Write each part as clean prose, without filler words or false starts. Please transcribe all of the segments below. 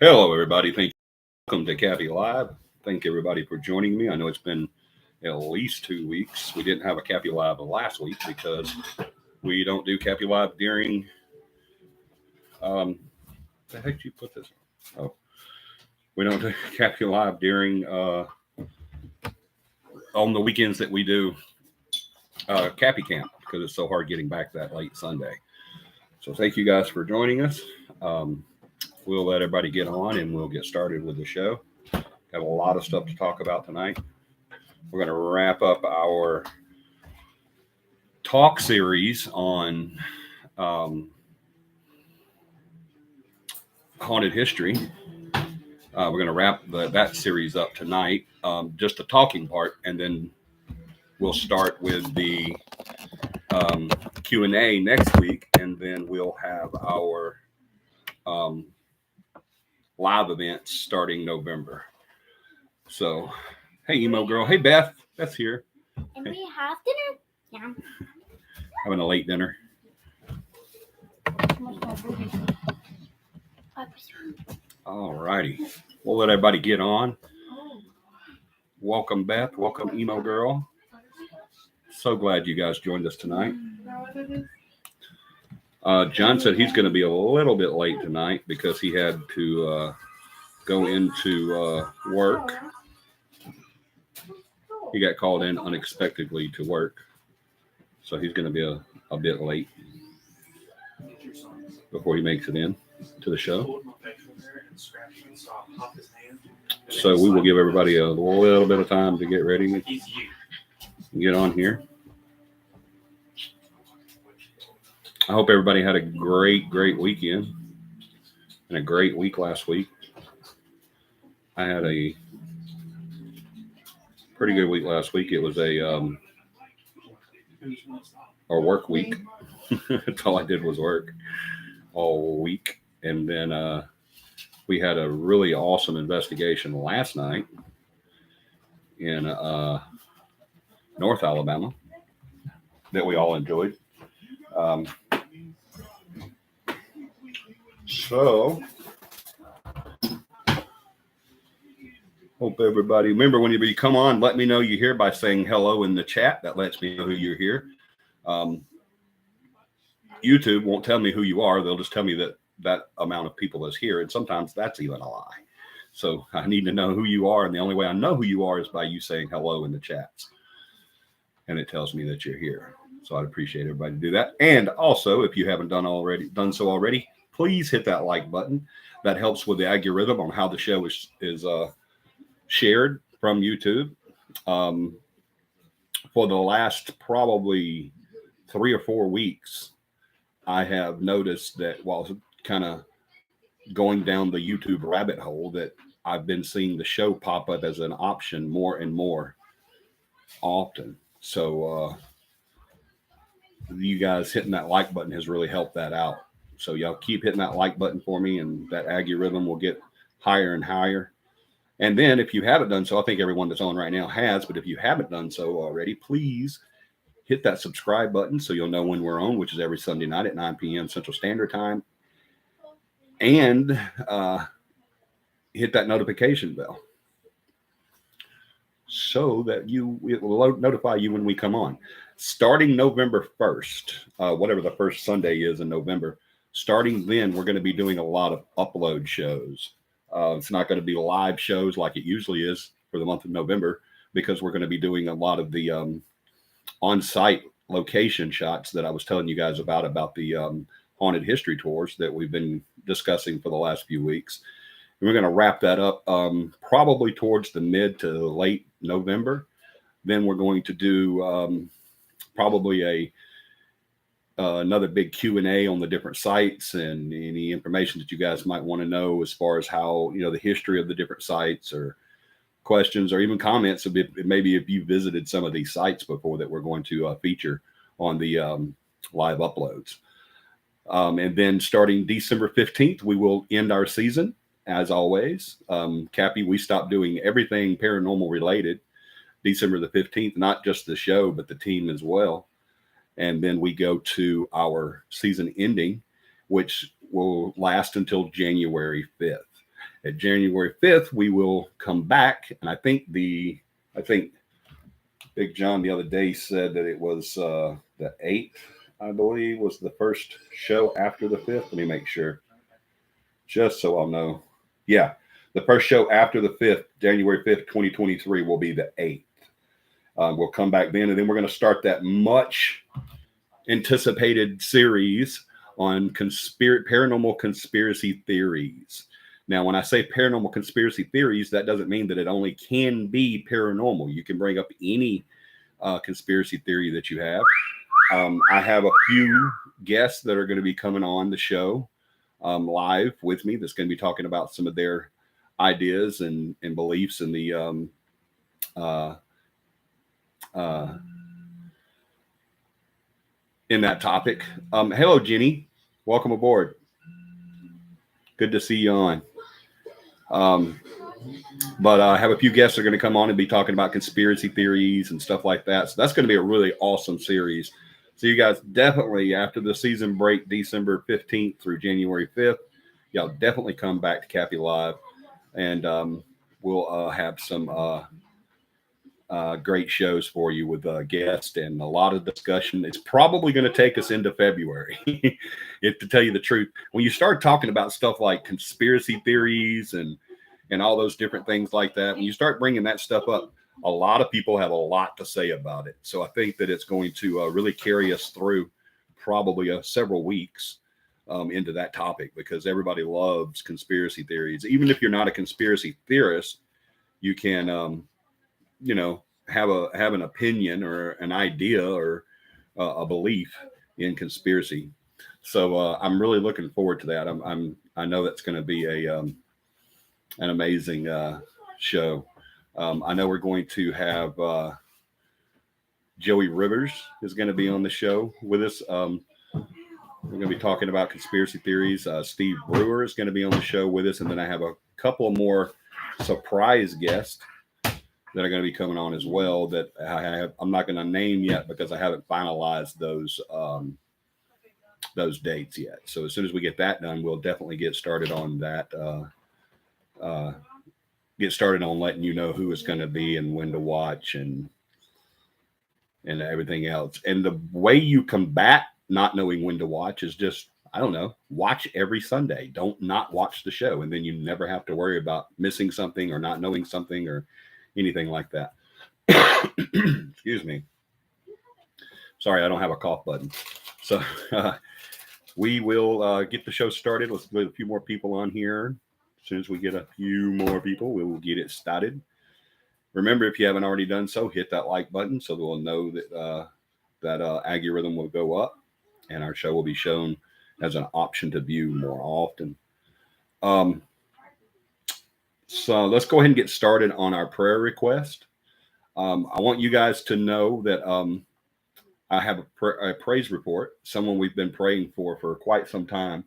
Hello, everybody. Welcome to CAPI Live. Thank everybody for joining me. I know it's been at least 2 weeks. We didn't have a CAPI Live last week because we don't do CAPI Live during. The heck did you put this? Oh, we don't do CAPI Live during on the weekends that we do CAPI Camp because it's so hard getting back that late Sunday. So thank you guys for joining us. We'll let everybody get on and we'll get started with the show. Got a lot of stuff to talk about tonight. We're going to wrap up our talk series on haunted history. We're going to wrap that series up tonight, just the talking part, and then we'll start with the Q&A next week, and then we'll have our live events starting November. So, hey, emo girl. Hey, Beth. Beth's here. And we have dinner. Yeah. Having a late dinner. All righty. We'll let everybody get on. Welcome, Beth. Welcome, emo girl. So glad you guys joined us tonight. John said he's going to be a little bit late tonight because he had to go into work. He got called in unexpectedly to work, so he's going to be a bit late before he makes it in to the show. So we will give everybody a little bit of time to get ready and get on here. I hope everybody had a great weekend and a great week last week. I had a pretty good week last week. It was a work week. That's all I did was work all week. And then we had a really awesome investigation last night in North Alabama that we all enjoyed. So hope everybody, remember whenever you come on, let me know you're here by saying hello in the chat. That lets me know who you're here. YouTube won't tell me who you are. They'll just tell me that amount of people is here. And sometimes that's even a lie. So I need to know who you are. And the only way I know who you are is by you saying hello in the chats. And it tells me that you're here. So I'd appreciate everybody to do that. And also, if you haven't done so already, please hit that like button. That helps with the algorithm on how the show is shared from YouTube. For the last probably 3 or 4 weeks, I have noticed that while kind of going down the YouTube rabbit hole, that I've been seeing the show pop up as an option more and more often. So you guys hitting that like button has really helped that out. So y'all keep hitting that like button for me, and that algorithm will get higher and higher. And then if you haven't done so, I think everyone that's on right now has, but if you haven't done so already, please hit that subscribe button so you'll know when we're on, which is every Sunday night at 9 p.m. Central Standard Time. And hit that notification bell so that it will notify you when we come on. Starting November 1st, whatever the first Sunday is in November, starting then, we're going to be doing a lot of upload shows. It's not going to be live shows like it usually is for the month of November, because we're going to be doing a lot of the on-site location shots that I was telling you guys about the haunted history tours that we've been discussing for the last few weeks. And we're going to wrap that up probably towards the mid to late November. Then we're going to do probably another big Q&A on the different sites and any information that you guys might want to know as far as how, the history of the different sites, or questions or even comments. Maybe if you visited some of these sites before that we're going to feature on the live uploads. And then starting December 15th, we will end our season. As always, CAPI, we stopped doing everything paranormal related December the 15th, not just the show, but the team as well. And then we go to our season ending, which will last until January 5th. At January 5th, we will come back, and I think Big John the other day said that it was the 8th, I believe, was the first show after the 5th. Let me make sure, just so I'll know. Yeah, the first show after the 5th, January 5th, 2023, will be the 8th. We'll come back then, and then we're going to start that much anticipated series on paranormal conspiracy theories. Now, when I say paranormal conspiracy theories, that doesn't mean that it only can be paranormal. You can bring up any conspiracy theory that you have. I have a few guests that are going to be coming on the show live with me that's going to be talking about some of their ideas and beliefs in the in that topic. Hello, Jenny. Welcome aboard. Good to see you on. But I have a few guests that are going to come on and be talking about conspiracy theories and stuff like that. So that's going to be a really awesome series. So you guys definitely, after the season break, December 15th through January 5th, y'all definitely come back to CAPI Live, and we'll have some great shows for you with guests and a lot of discussion. It's probably going to take us into February, if to tell you the truth. When you start talking about stuff like conspiracy theories and all those different things like that, when you start bringing that stuff up, a lot of people have a lot to say about it. So I think that it's going to really carry us through probably several weeks into that topic, because everybody loves conspiracy theories. Even if you're not a conspiracy theorist, you can have an opinion or an idea or a belief in conspiracy. So I'm really looking forward to that. I know that's going to be an amazing show. I know we're going to have Joey Rivers is going to be on the show with us. We're going to be talking about conspiracy theories. Steve Brewer is going to be on the show with us, and then I have a couple more surprise guests that are going to be coming on as well that I'm not going to name yet because I haven't finalized those dates yet. So as soon as we get that done, we'll definitely get started on that. Get started on letting you know who it's going to be and when to watch and everything else. And the way you combat not knowing when to watch is just, I don't know, watch every Sunday. Don't not watch the show, and then you never have to worry about missing something or not knowing something or anything like that. Excuse me. Sorry, I don't have a cough button. So we will get the show started. Let's get a few more people on here. As soon as we get a few more people, we will get it started. Remember, if you haven't already done so, hit that like button so that we'll know that that algorithm will go up and our show will be shown as an option to view more often. So let's go ahead and get started on our prayer request. I want you guys to know that I have a praise report, someone we've been praying for quite some time.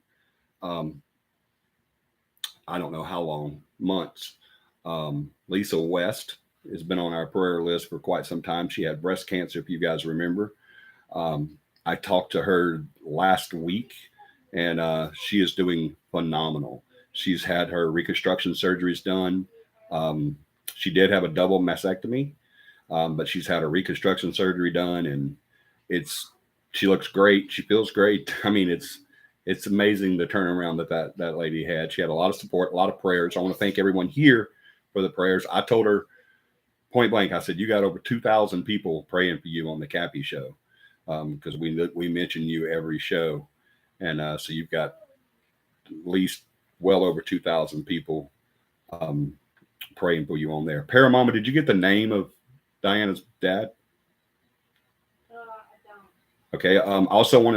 I don't know how long, months. Lisa West has been on our prayer list for quite some time. She had breast cancer, if you guys remember. I talked to her last week, and she is doing phenomenal. She's had her reconstruction surgeries done. She did have a double mastectomy, but she's had a reconstruction surgery done, and she looks great. She feels great. I mean, it's amazing the turnaround that lady had. She had a lot of support, a lot of prayers. I want to thank everyone here for the prayers. I told her point blank, I said, you got over 2,000 people praying for you on the CAPI show, because we mention you every show. And so you've got at least well over 2,000 people praying for you on there. Paramama, did you get the name of Diana's dad? I don't. Okay. Also want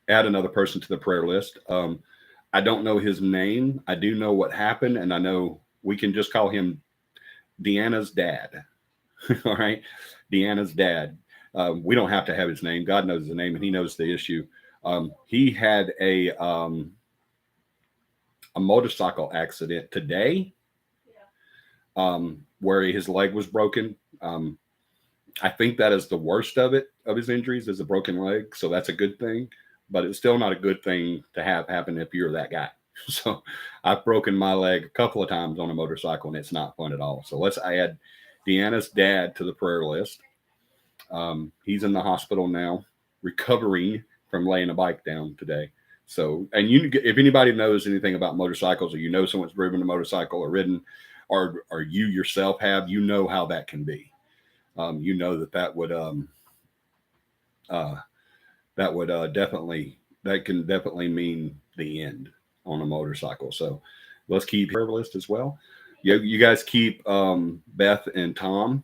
add another person to the prayer list. I don't know his name. I do know what happened, and I know we can just call him Deanna's dad. All right. Deanna's dad. We don't have to have his name. God knows his name, and he knows the issue. He had a motorcycle accident today, where his leg was broken. I think that is the worst of his injuries, is a broken leg. So that's a good thing, but it's still not a good thing to have happen if you're that guy. So I've broken my leg a couple of times on a motorcycle, and it's not fun at all. So let's add Deanna's dad to the prayer list. He's in the hospital now, recovering from laying a bike down today. So, and if anybody knows anything about motorcycles, or you know someone's driven a motorcycle or ridden, or you yourself have, you know how that can be. You know that would that can definitely mean the end on a motorcycle. So let's keep prayer list as well. You guys keep Beth and Tom,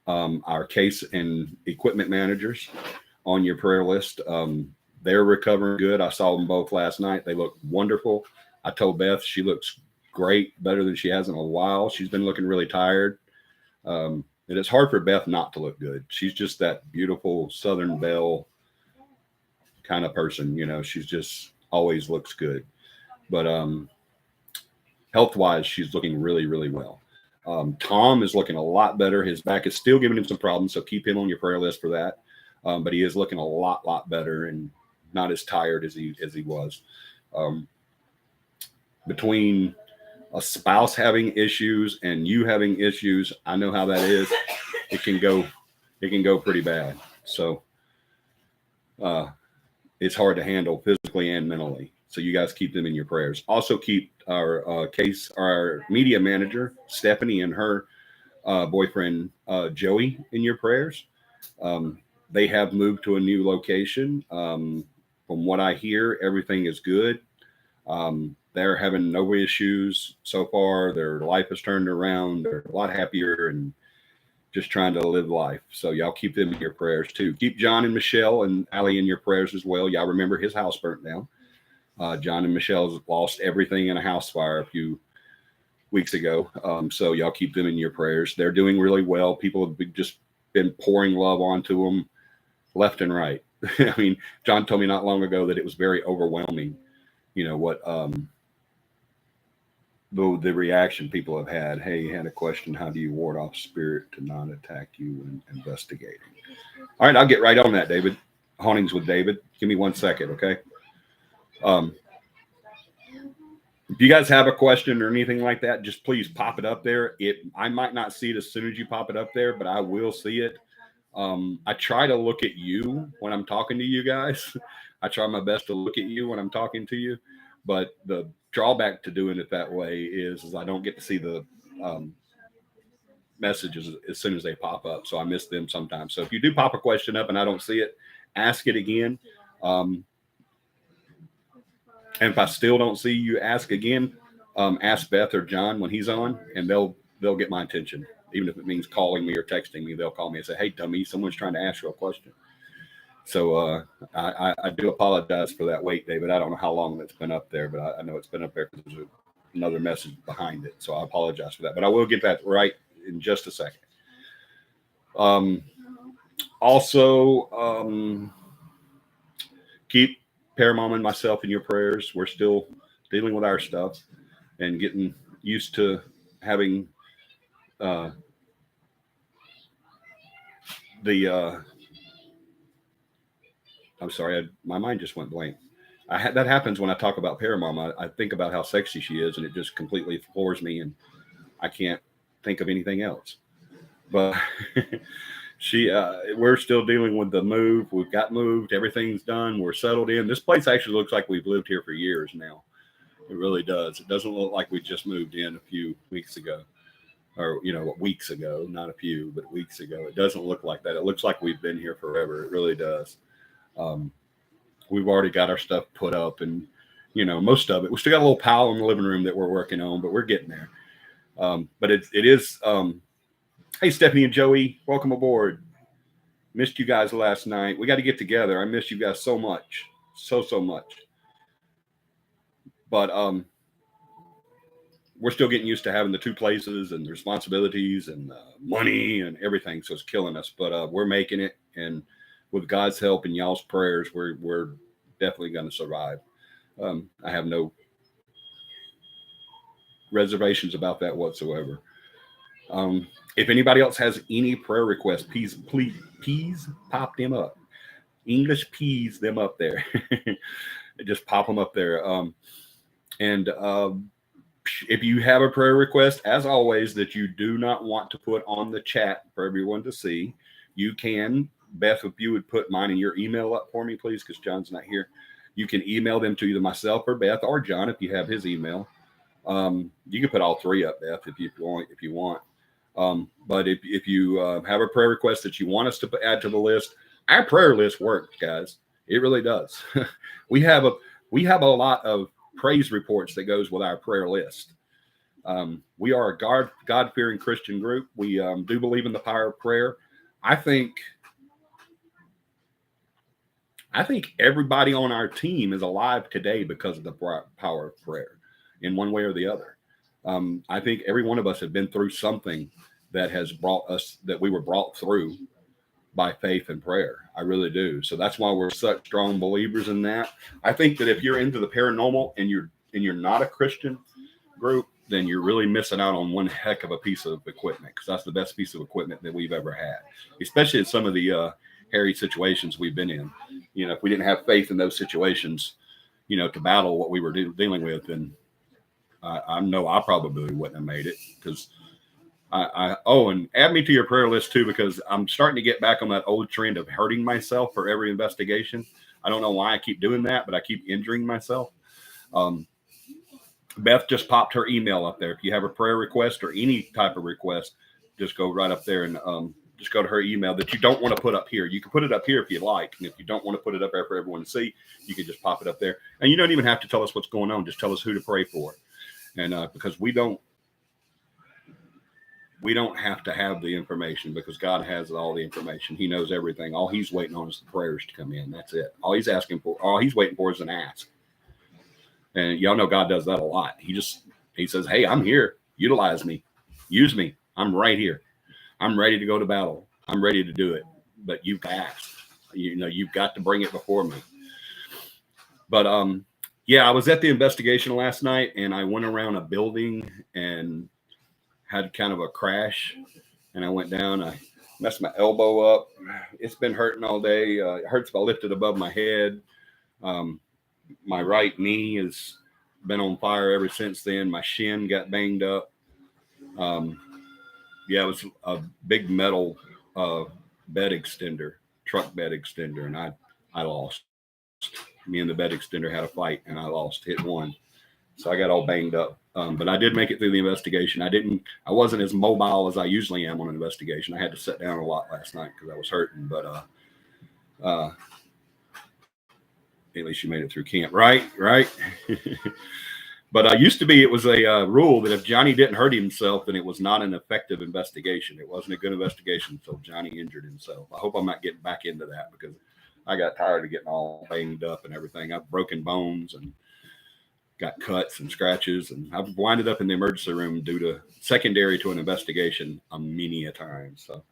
our case and equipment managers, on your prayer list. They're recovering good. I saw them both last night. They look wonderful. I told Beth she looks great, better than she has in a while. She's been looking really tired. And it's hard for Beth not to look good. She's just that beautiful Southern belle kind of person. You know, she's just always looks good. But health-wise, she's looking really, really well. Tom is looking a lot better. His back is still giving him some problems, so keep him on your prayer list for that. But he is looking a lot better and not as tired as he was. Between a spouse having issues and you having issues, I know how that is. It can go pretty bad. So it's hard to handle physically and mentally. So you guys keep them in your prayers. Also keep our media manager, Stephanie, and her boyfriend, Joey, in your prayers. They have moved to a new location. From what I hear, everything is good. They're having no issues so far. Their life has turned around. They're a lot happier and just trying to live life. So y'all keep them in your prayers too. Keep John and Michelle and Allie in your prayers as well. Y'all remember his house burnt down. John and Michelle's lost everything in a house fire a few weeks ago. So y'all keep them in your prayers. They're doing really well. People have just been pouring love onto them left and right. I mean, John told me not long ago that it was very overwhelming, you know, what the reaction people have had. Hey, you had a question. How do you ward off spirit to not attack you when investigating? All right, I'll get right on that, David. Hauntings with David. Give me 1 second, okay? If you guys have a question or anything like that, just please pop it up there. I might not see it as soon as you pop it up there, but I will see it. I try to look at you when I'm talking to you guys. I try my best to look at you when I'm talking to you, but the drawback to doing it that way is I don't get to see the messages as soon as they pop up. So I miss them sometimes. So if you do pop a question up and I don't see it, ask it again. And if I still don't see you, ask again. Ask Beth or John when he's on, and they'll get my attention. Even if it means calling me or texting me, they'll call me and say, "Hey, dummy, someone's trying to ask you a question." So I do apologize for that wait, David. I don't know how long it's been up there, but I know it's been up there because there's another message behind it. So I apologize for that. But I will get that right in just a second. Also, keep Paramount and myself in your prayers. We're still dealing with our stuff and getting used to having I'm sorry, my mind just went blank. That happens when I talk about Paramount. I think about how sexy she is, and it just completely floors me, and I can't think of anything else. But we're still dealing with the move. We've got moved. Everything's done. We're settled in. This place actually looks like we've lived here for years now. It really does. It doesn't look like we just moved in a few weeks ago, or weeks ago, not a few, but weeks ago. It doesn't look like that. It looks like we've been here forever. It really does. We've already got our stuff put up, and most of it. We still got a little pile in the living room that we're working on, but we're getting there. But it is. Hey, Stephanie and Joey, welcome aboard. Missed you guys last night. We got to get together. I miss you guys so much, so much. But we're still getting used to having the two places and the responsibilities and money and everything. So it's killing us, but we're making it. And with God's help and y'all's prayers, we're definitely going to survive. I have no reservations about that whatsoever. If anybody else has any prayer requests, please pop them up. English peas them up there. Just pop them up there. And if you have a prayer request, as always, that you do not want to put on the chat for everyone to see, you can, Beth, if you would put mine in your email up for me, please, because John's not here. You can email them to either myself or Beth or John if you have his email. You can put all three up, Beth, if you want. If you want. But if you have a prayer request that you want us to add to the list, our prayer list works, guys. It really does. we have a lot of praise reports that goes with our prayer list. We are a God-fearing Christian group. We do believe in the power of prayer. I think everybody on our team is alive today because of the power of prayer, in one way or the other. I think every one of us have been through something that has brought us, that we were brought through by faith and prayer. I really do. So that's why we're such strong believers in that. I think that if you're into the paranormal and you're not a Christian group, then you're really missing out on one heck of a piece of equipment, because that's the best piece of equipment that we've ever had, especially in some of the hairy situations we've been in. If we didn't have faith in those situations, to battle what we were dealing with, then I know I probably wouldn't have made it, because and add me to your prayer list too, because I'm starting to get back on that old trend of hurting myself for every investigation. I don't know why I keep doing that, but I keep injuring myself. Beth just popped her email up there. If you have a prayer request or any type of request, just go right up there and just go to her email that you don't want to put up here. You can put it up here if you like. And if you don't want to put it up there for everyone to see, you can just pop it up there. And you don't even have to tell us what's going on. Just tell us who to pray for. And because we don't have to have the information, because God has all the information. He knows everything. All he's waiting on is the prayers to come in. That's it. All he's waiting for is an ask. And y'all know God does that a lot. He says, hey, I'm here. Utilize me. Use me. I'm right here. I'm ready to go to battle. I'm ready to do it. But you've asked. You've got to bring it before me. But I was at the investigation last night, and I went around a building and had kind of a crash. And I went down. I messed my elbow up. It's been hurting all day. It hurts if I lift it above my head. My right knee has been on fire ever since then. My shin got banged up. It was a big metal bed extender, truck bed extender, and I lost. Me and the bed extender had a fight, and I lost. Hit one, so I got all banged up. But I did make it through the investigation. I wasn't as mobile as I usually am on an investigation. I had to sit down a lot last night because I was hurting. But at least you made it through camp, right? But used to be, it was a rule that if Johnny didn't hurt himself, then it was not an effective investigation. It wasn't a good investigation until Johnny injured himself. I hope I'm not getting back into that, because I got tired of getting all banged up and everything. I've broken bones and got cuts and scratches, and I've winded up in the emergency room secondary to an investigation many a time. So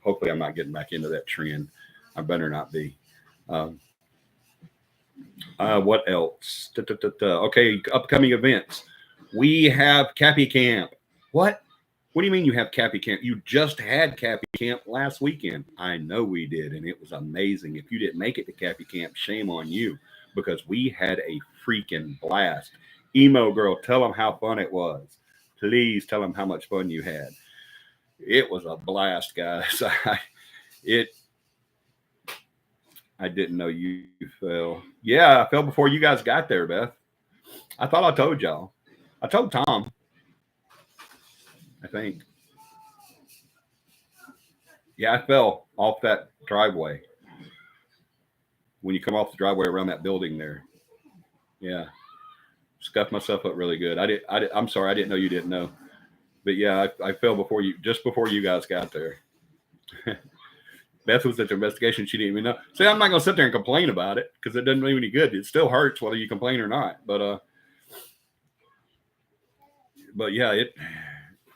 hopefully I'm not getting back into that trend. I better not be. What else? Okay, upcoming events. We have CAPI Camp. What? What do you mean you have CAPI Camp? You just had CAPI Camp last weekend. I know we did, and it was amazing. If you didn't make it to CAPI Camp, shame on you, because we had a freaking blast. Emo girl, tell them how fun it was. Please tell them how much fun you had. It was a blast, guys. I didn't know you fell. Yeah, I fell before you guys got there, Beth. I thought I told y'all. I told Tom, I think. Yeah, I fell off that driveway. When you come off the driveway around that building there. Yeah. Scuffed myself up really good. I'm sorry, I didn't know you didn't know. But yeah, I fell just before you guys got there. Beth was at the investigation. She didn't even know. See, I'm not going to sit there and complain about it, because it doesn't do any good. It still hurts whether you complain or not. But yeah,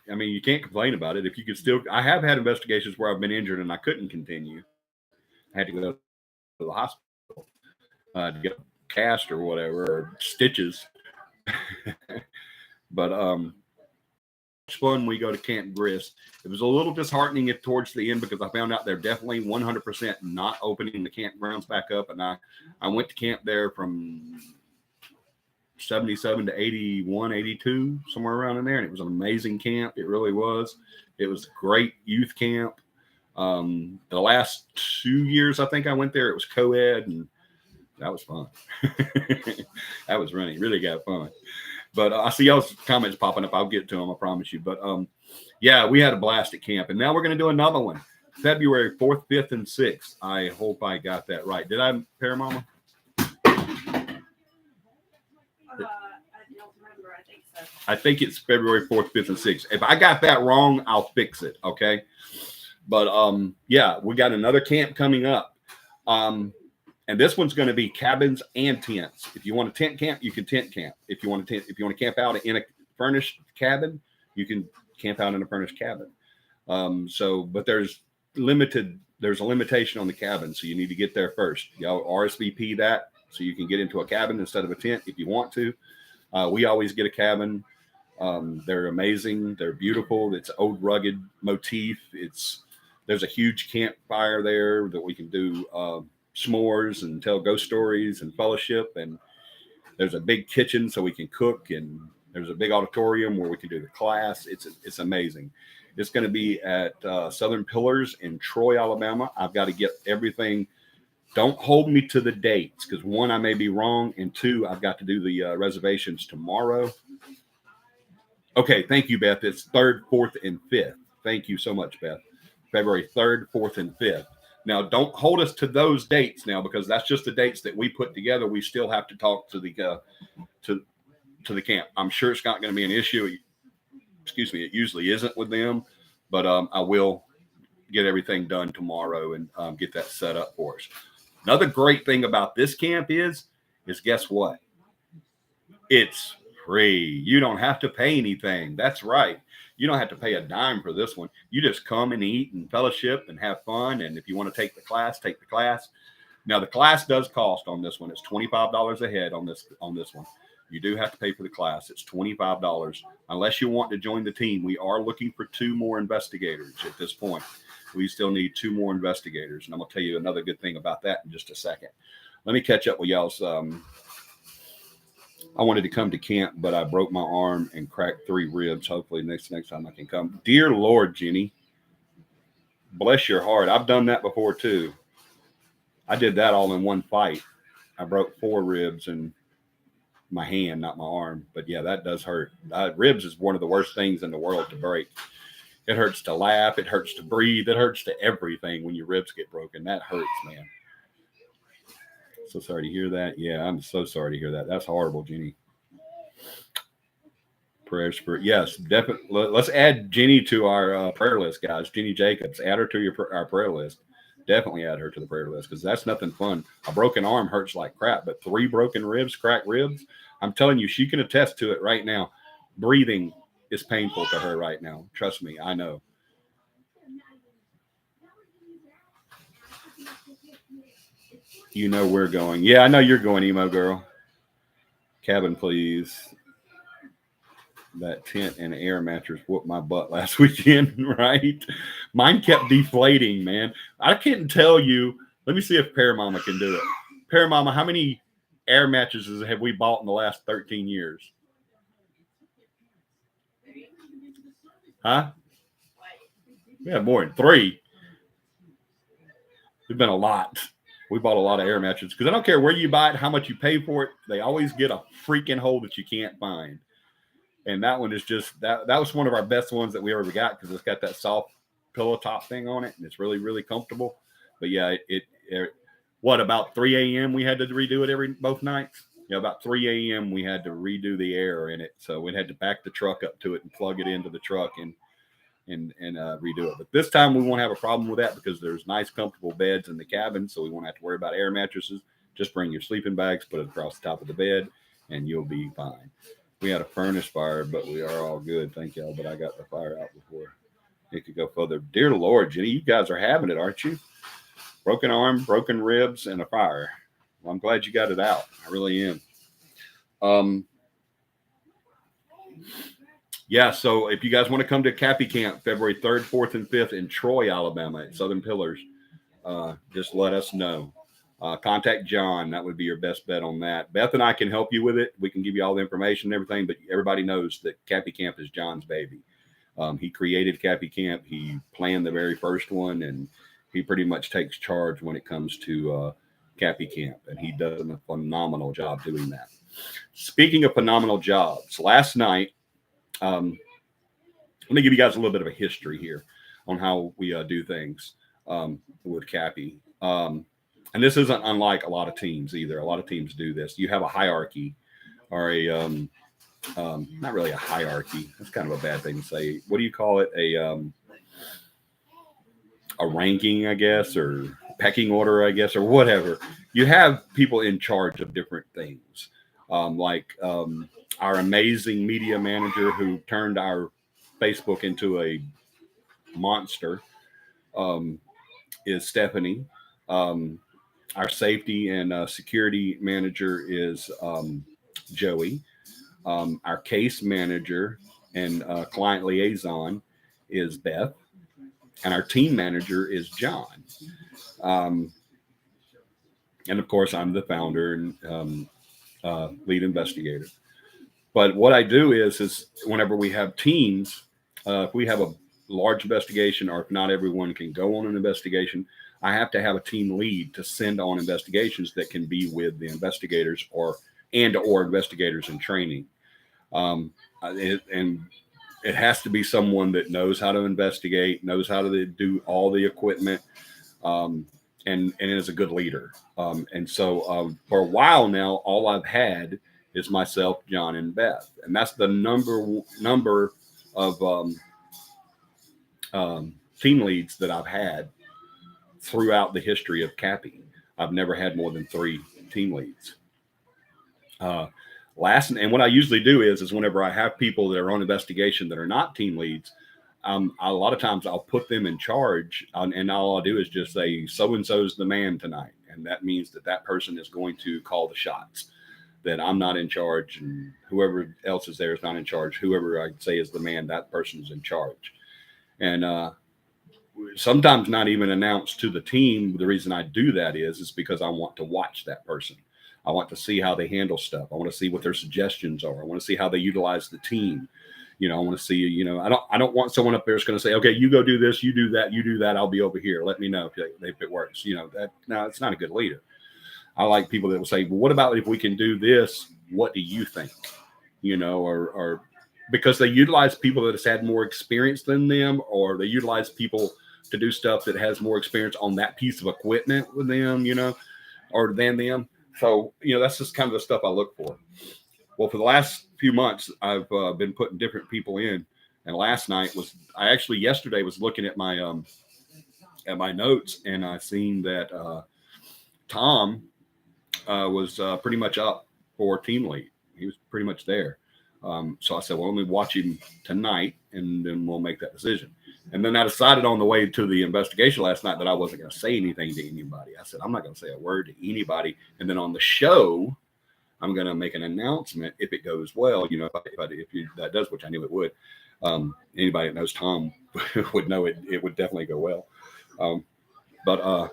you can't complain about it. If you could still, I have had investigations where I've been injured and I couldn't continue. I had to go to the hospital to get a cast or whatever, or stitches. But fun we go to Camp Grist. It was a little disheartening towards the end, because I found out they're definitely 100% not opening the campgrounds back up, and I went to camp there from 77 to 81, 82, somewhere around in there. And it was an amazing camp. It really was. It was a great youth camp. The last 2 years, I think I went there, it was co-ed, and that was fun. That was really got fun. But I see y'all's comments popping up. I'll get to them, I promise you. But yeah, we had a blast at camp. And now we're going to do another one. February 4th, 5th, and 6th. I hope I got that right. Did I, Paramama? I don't remember. I think so. I think it's February 4th, 5th, and 6th. If I got that wrong, I'll fix it. Okay. But yeah, we got another camp coming up. And this one's going to be cabins and tents. If you want a tent camp, you can tent camp. If you want to camp out in a furnished cabin, you can camp out in a furnished cabin. But there's a limitation on the cabin, so you need to get there first. Y'all RSVP that so you can get into a cabin instead of a tent if you want to. We always get a cabin. They're amazing. They're beautiful. It's old rugged motif. There's a huge campfire there that we can do s'mores and tell ghost stories and fellowship. And there's a big kitchen so we can cook. And there's a big auditorium where we can do the class. It's amazing. It's going to be at Southern Pillars in Troy, Alabama. I've got to get everything. Don't hold me to the dates because one, I may be wrong. And two, I've got to do the reservations tomorrow. Okay. Thank you, Beth. It's 3rd, 4th, and 5th. Thank you so much, Beth. February 3rd, 4th, and 5th. Now, don't hold us to those dates now because that's just the dates that we put together. We still have to talk to the camp. I'm sure it's not going to be an issue. Excuse me. It usually isn't with them, but I will get everything done tomorrow and get that set up for us. Another great thing about this camp is guess what? It's free. You don't have to pay anything. That's right. You don't have to pay a dime for this one. You just come and eat and fellowship and have fun. And if you want to take the class, take the class. Now, the class does cost on this one. It's $25 a head on this one. You do have to pay for the class. It's $25 unless you want to join the team. We are looking for 2 more investigators at this point. We still need 2 more investigators. And I'm going to tell you another good thing about that in just a second. Let me catch up with y'all's. I wanted to come to camp, but I broke my arm and cracked 3 ribs. Hopefully next time I can come. Dear Lord, Jenny, bless your heart. I've done that before too. I did that all in one fight. I broke 4 ribs and my hand, not my arm. But yeah, that does hurt. Ribs is one of the worst things in the world to break. It hurts to laugh. It hurts to breathe. It hurts to everything when your ribs get broken. That hurts, man. So sorry to hear that. Yeah, I'm so sorry to hear that. That's horrible, Jenny. Prayers for, yes, definitely. Let's add Jenny to our prayer list, guys. Jenny Jacobs, add her to our prayer list. Definitely add her to the prayer list because that's nothing fun. A broken arm hurts like crap, but 3 broken ribs, cracked ribs. I'm telling you, she can attest to it right now. Breathing is painful to her right now. Trust me, I know. You know we're going. Yeah, I know you're going, emo girl. Cabin, please. That tent and air mattress whooped my butt last weekend, right? Mine kept deflating, man. I can't tell you. Let me see if Paramama can do it. Paramama, how many air mattresses have we bought in the last 13 years? Huh? Yeah, more than 3. There's been a lot. We bought a lot of air mattresses because I don't care where you buy it, how much you pay for it. They always get a freaking hole that you can't find. And that one is just that was one of our best ones that we ever got because it's got that soft pillow top thing on it and it's really, really comfortable. But yeah, about 3 a.m. we had to redo it both nights. Yeah, about 3 a.m. we had to redo the air in it. So we had to back the truck up to it and plug it into the truck and redo it. But this time we won't have a problem with that because there's nice, comfortable beds in the cabin. So we won't have to worry about air mattresses. Just bring your sleeping bags, put it across the top of the bed, and you'll be fine. We had a furnace fire, but we are all good. Thank y'all. But I got the fire out before it could go further. Dear Lord, Jenny, you guys are having it, aren't you? Broken arm, broken ribs, and a fire. Well, I'm glad you got it out. I really am. Yeah, so if you guys want to come to CAPI Camp, February 3rd, 4th, and 5th in Troy, Alabama at Southern Pillars, just let us know. contact John. That would be your best bet on that. Beth and I can help you with it. We can give you all the information and everything, but everybody knows that CAPI Camp is John's baby. He created CAPI Camp. He planned the very first one, and he pretty much takes charge when it comes to CAPI Camp, and he does a phenomenal job doing that. Speaking of phenomenal jobs, last night, let me give you guys a little bit of a history here on how we do things with CAPI. And this isn't unlike a lot of teams either. A lot of teams do this. You have a hierarchy or not really a hierarchy. That's kind of a bad thing to say. What do you call it? A ranking, I guess, or pecking order, I guess, or whatever. You have people in charge of different things. Like our amazing media manager who turned our Facebook into a monster is Stephanie. Our safety and security manager is Joey. Our case manager and client liaison is Beth. And our team manager is John. And of course, I'm the founder and lead investigator. But what I do is whenever we have teams, if we have a large investigation, or if not everyone can go on an investigation, I have to have a team lead to send on investigations that can be with the investigators or investigators in training. And it has to be someone that knows how to investigate, knows how to do all the equipment, and is a good leader. And so for a while now, all I've had is myself, John, and Beth, and that's the number of team leads that I've had throughout the history of CAPI. I've never had more than 3 team leads. And what I usually do is whenever I have people that are on investigation that are not team leads, a lot of times I'll put them in charge, and all I'll do is just say, so-and-so's the man tonight. And that means that person is going to call the shots, that I'm not in charge, and whoever else is there is not in charge. Whoever I say is the man, that person's in charge. And sometimes not even announced to the team. The reason I do that is because I want to watch that person. I want to see how they handle stuff. I want to see what their suggestions are. I want to see how they utilize the team. I want to see, I don't want someone up there that's going to say, okay, you go do this, you do that. I'll be over here. Let me know if it works. No, it's not a good leader. I like people that will say, well, what about if we can do this? What do you think? Or because they utilize people that has had more experience than them, or they utilize people to do stuff that has more experience on that piece of equipment with them, or than them. So, that's just kind of the stuff I look for. Well, for the last few months, I've been putting different people in. And yesterday was looking at my notes, and I seen that Tom was pretty much up for team lead. He was pretty much there. So I said, well, let me watch him tonight, and then we'll make that decision. And then I decided on the way to the investigation last night that I wasn't going to say anything to anybody. I said, I'm not going to say a word to anybody. And then on the show, I'm going to make an announcement if it goes well. If that does, which I knew it would. Anybody that knows Tom would know it would definitely go well. But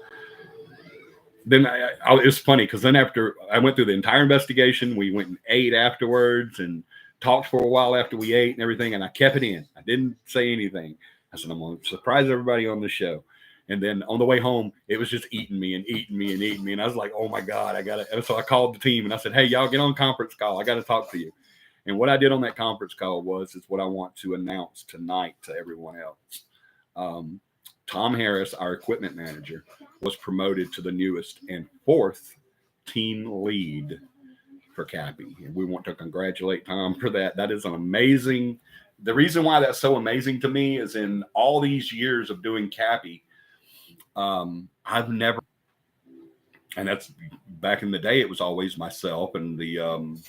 then it's funny because then after I went through the entire investigation, we went and ate afterwards and talked for a while after we ate and everything, and I kept it in. I didn't say anything. I said, I'm going to surprise everybody on the show. And then on the way home, it was just eating me. And I was like, oh my God, I got it. And so I called the team and I said, hey, y'all get on conference call. I got to talk to you. And what I did on that conference call is what I want to announce tonight to everyone else. Tom Harris, our equipment manager, was promoted to the newest and 4th team lead for CAPI. And we want to congratulate Tom for that. That is an amazing. The reason why that's so amazing to me is in all these years of doing CAPI, I've never, and that's back in the day, it was always myself and the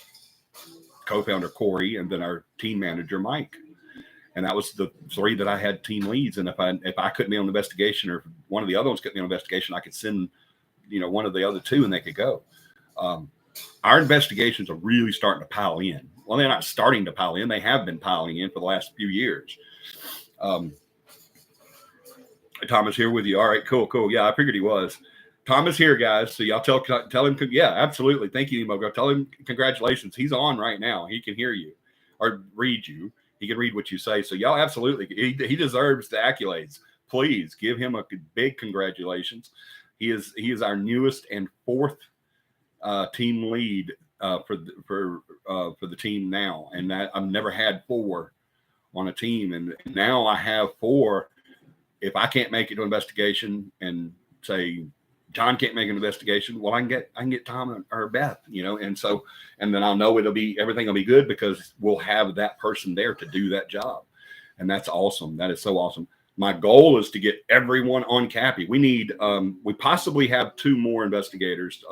co-founder Corey, and then our team manager Mike. And that was the 3 that I had team leads. And if I couldn't be on the investigation, or if one of the other ones couldn't be on the investigation, I could send, one of the other 2 and they could go. Our investigations are really starting to pile in. Well, they're not starting to pile in. They have been piling in for the last few years. Tom is here with you. All right, cool. Yeah, I figured he was. Tom is here, guys. So y'all tell him. Yeah, absolutely. Thank you, Emo. Go tell him congratulations. He's on right now. He can hear you or read you. He can read what you say. So y'all absolutely. He deserves the accolades. Please give him a big congratulations. He is our newest and fourth team lead for the team now, and that I've never had 4 on a team, and now I have 4. If I can't make it to investigation and say John can't make an investigation, well, I can get Tom or Beth, and so, and then I'll know everything will be good because we'll have that person there to do that job. And that's awesome. That is so awesome. My goal is to get everyone on CAPI. We need, we possibly have 2 more investigators.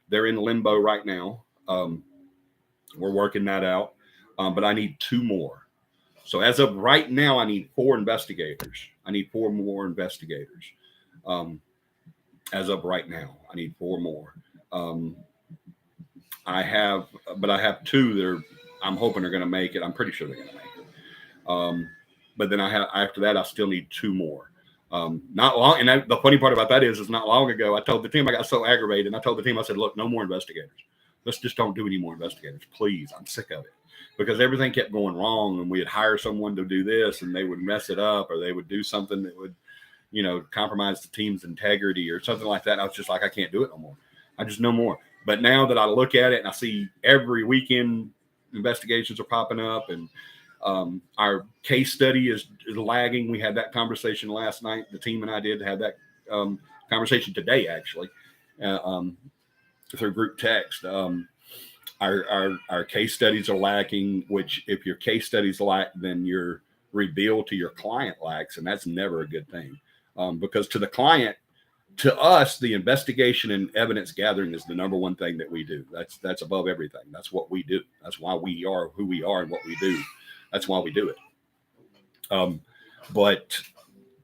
They're in limbo right now. We're working that out. But I need 2 more. So as of right now, I need 4 investigators. I need 4 more investigators. As of right now, I need 4 more. I have 2 that I'm hoping are going to make it. I'm pretty sure they're going to make it. But then after that, I still need 2 more. Not long. And the funny part about that is not long ago, I told the team, I got so aggravated. And I told the team, I said, look, no more investigators. Let's just don't do any more investigators, please. I'm sick of it. Because everything kept going wrong, and we'd hire someone to do this, and they would mess it up, or they would do something that would, compromise the team's integrity or something like that. And I was just like, I can't do it no more. I just no more. But now that I look at it and I see every weekend investigations are popping up, and our case study is lagging. We had that conversation last night. The team and I did have that conversation today, actually, through group text. Our case studies are lacking, which if your case studies lack, then your reveal to your client lacks, and that's never a good thing. Because to the client, to us, the investigation and evidence gathering is the number one thing that we do. That's above everything. That's what we do. That's why we are who we are and what we do. That's why we do it. But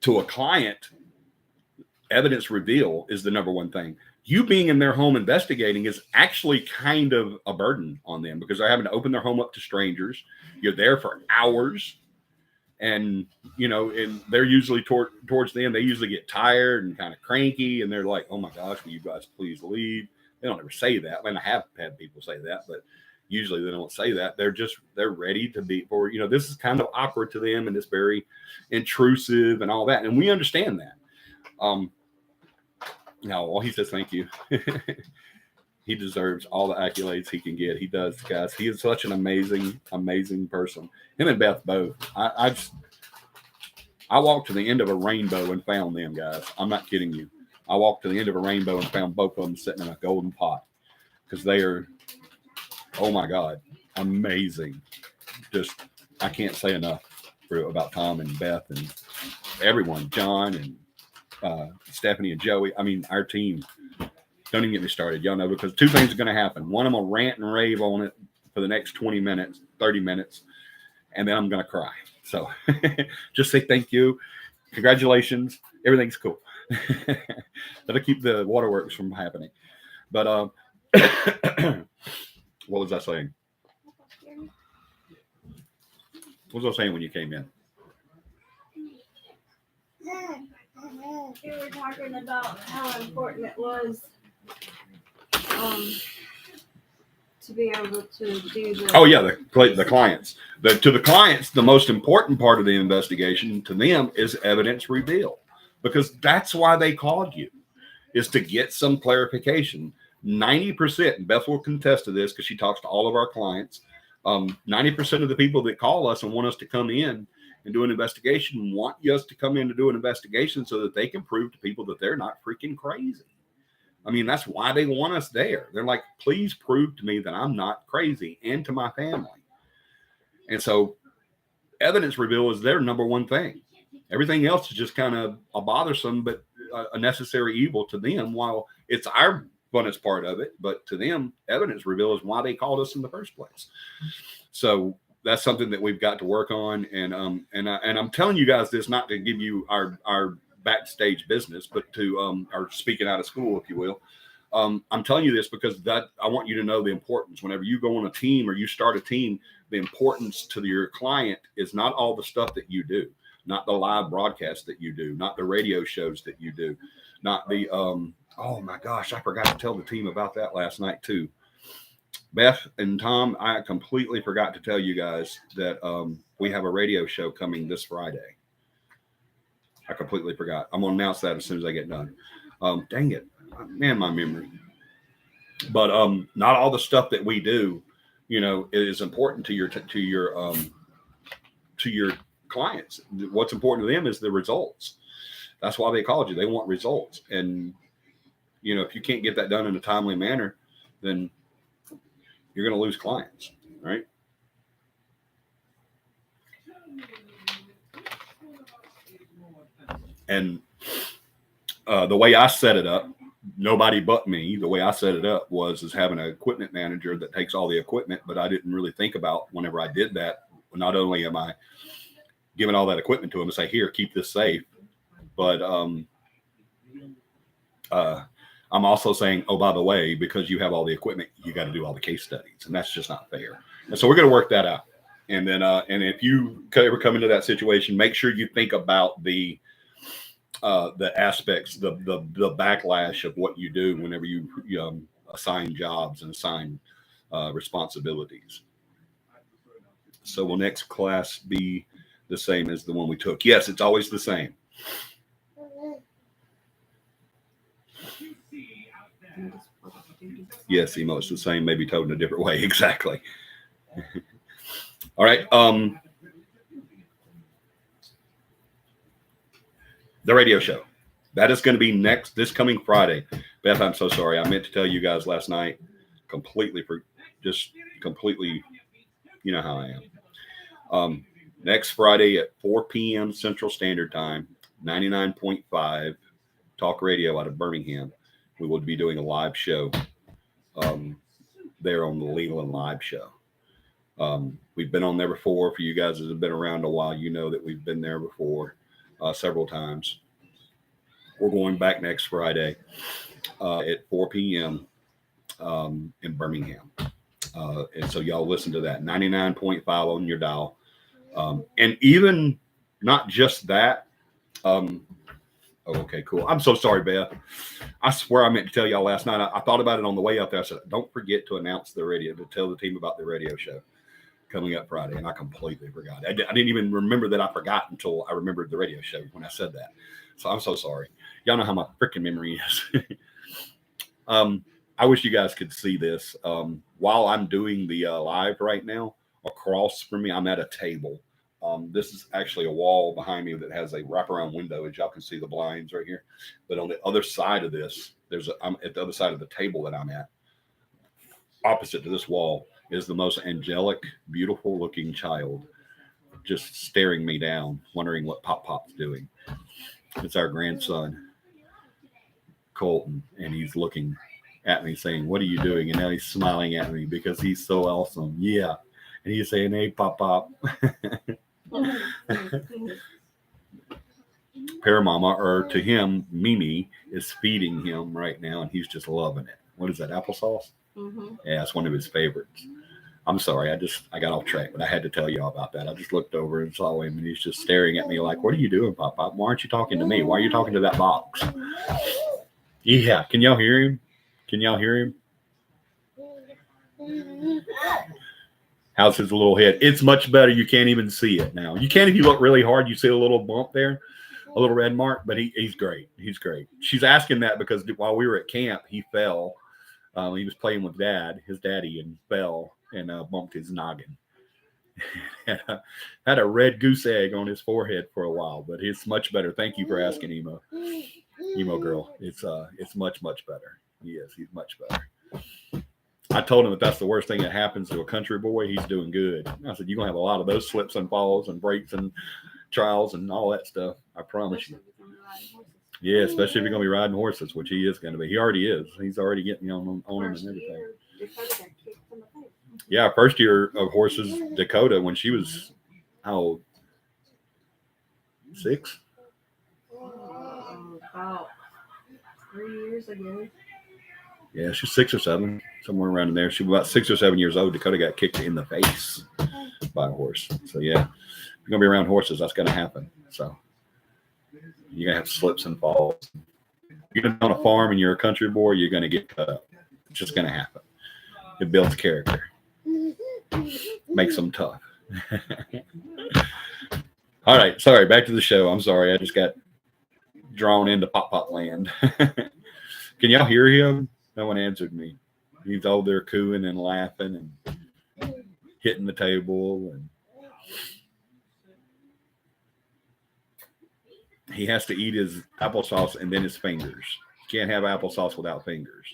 to a client, evidence reveal is the number one thing. You being in their home investigating is actually kind of a burden on them because they're having to open their home up to strangers. You're there for hours. And, and they're usually towards the end, they usually get tired and kind of cranky. And they're like, oh my gosh, will you guys please leave? They don't ever say that. I mean, I have had people say that, but usually they don't say that. They're ready to be, or, this is kind of awkward to them and it's very intrusive and all that. And we understand that. Well, he says, thank you. He deserves all the accolades he can get. He does, guys. He is such an amazing, amazing person. Him and Beth both. I walked to the end of a rainbow and found them, guys. I'm not kidding you. I walked to the end of a rainbow and found both of them sitting in a golden pot because they are, oh my God, amazing. Just, I can't say enough about Tom and Beth and everyone, John and Stephanie and Joey. I mean, our team. Don't even get me started. Y'all know, because 2 things are going to happen. One, I'm going to rant and rave on it for the next 20 minutes, 30 minutes, and then I'm going to cry. So just say thank you. Congratulations. Everything's cool. That'll keep the waterworks from happening. But what was I saying? What was I saying when you came in? You were talking about how important it was to be able to do the. Oh yeah, the clients. To the clients, the most important part of the investigation to them is evidence reveal, because that's why they called you, is to get some clarification. 90%, and Beth will contest to this because she talks to all of our clients. 90% of the people that call us and want us to come in and do an investigation want us to come in to do an investigation so that they can prove to people that they're not freaking crazy. I mean, that's why they want us there. They're like, please prove to me that I'm not crazy and to my family. And so evidence reveal is their number one thing. Everything else is just kind of a bothersome, but a necessary evil to them, while it's our funnest part of it. But to them, evidence reveal is why they called us in the first place. So that's something that we've got to work on. And I'm telling you guys this, not to give you our backstage business, but to or speaking out of school, if you will. I'm telling you this because that I want you to know the importance. Whenever you go on a team or you start a team, the importance to your client is not all the stuff that you do, not the live broadcast that you do, not the radio shows that you do, not the Oh my gosh, I forgot to tell the team about that last night too. Beth and Tom, I completely forgot to tell you guys that we have a radio show coming this Friday. I completely forgot. I'm gonna announce that as soon as I get done. Dang it, man, my memory. But not all the stuff that we do, is important to your clients. What's important to them is the results. That's why they called you. They want results, and if you can't get that done in a timely manner, then you're going to lose clients, right? And the way I set it up, nobody but me, the way I set it up was having an equipment manager that takes all the equipment, but I didn't really think about whenever I did that. Not only am I giving all that equipment to them and say, here, keep this safe, but I'm also saying, oh, by the way, because you have all the equipment, you got to do all the case studies, and that's just not fair. And so we're going to work that out. And then, and if you ever come into that situation, make sure you think about the aspects, the backlash of what you do whenever you assign jobs and assign responsibilities. So will next class be the same as the one we took? Yes, it's always the same. Yes, Emo, it's the same, maybe told in a different way. Exactly. All right. The radio show. That is going to be this coming Friday. Beth, I'm so sorry. I meant to tell you guys last night. Completely, you know how I am. Next Friday at 4 p.m. Central Standard Time, 99.5 Talk Radio out of Birmingham. We will be doing a live show there on the Leland Live Show. We've been on there before. For you guys that have been around a while, you know that we've been there before several times. We're going back next Friday at 4 p.m. In Birmingham. And so y'all listen to that. 99.5 on your dial. And even not just that. Okay, cool. I'm so sorry, Beth. I swear I meant to tell y'all last night. I thought about it on the way up there. I said, don't forget to announce the radio, to tell the team about the radio show coming up Friday. And I completely forgot. I didn't even remember that I forgot until I remembered the radio show when I said that. So I'm so sorry. Y'all know how my freaking memory is. I wish you guys could see this. While I'm doing the live right now, across from me, I'm at a table. This is actually a wall behind me that has a wraparound window, as y'all can see the blinds right here. But on the other side of this, I'm at the other side of the table that I'm at. Opposite to this wall is the most angelic, beautiful looking child, just staring me down, wondering what Pop's doing. It's our grandson, Colton, and he's looking at me saying, what are you doing? And now he's smiling at me because he's so awesome. Yeah. And he's saying, hey, Pop. Paramama, or to him, Mimi, is feeding him right now, and he's just loving it. What is that, applesauce? Mm-hmm. Yeah, it's one of his favorites. I'm sorry, I got off track, but I had to tell y'all about that. I just looked over and saw him, and he's just staring at me like, what are you doing, Pop? Why aren't you talking to me? Why are you talking to that box? Yeah, can y'all hear him? How's his little head? It's much better. You can't even see it now. You can if you look really hard. You see a little bump there, a little red mark, but he's great. He's great. She's asking that because while we were at camp, he fell. He was playing with his daddy, and fell and bumped his noggin. Had a red goose egg on his forehead for a while, but it's much better. Thank you for asking, Emo girl. It's much better. Yes, he's much better. I told him that that's the worst thing that happens to a country boy. He's doing good. I said, you're going to have a lot of those slips and falls and breaks and trials and all that stuff. I promise you. Yeah, especially if you're going to be riding horses, which he is going to be. He already is. He's already getting on them and everything. Yeah, first year of horses, Dakota, when she was, how old? 6? About 3 years ago. Yeah, she's 6 or 7, somewhere around in there. She was about 6 or 7 years old. Dakota got kicked in the face by a horse. So, yeah, if you're going to be around horses, that's going to happen. So, you're going to have slips and falls. you're on a farm and you're a country boy, you're going to get cut up. It's just going to happen. It builds character, makes them tough. All right, sorry, back to the show. I'm sorry, I just got drawn into pop land. Can y'all hear him? No one answered me. He's over there cooing and laughing and hitting the table, and he has to eat his applesauce and then his fingers. Can't have applesauce without fingers.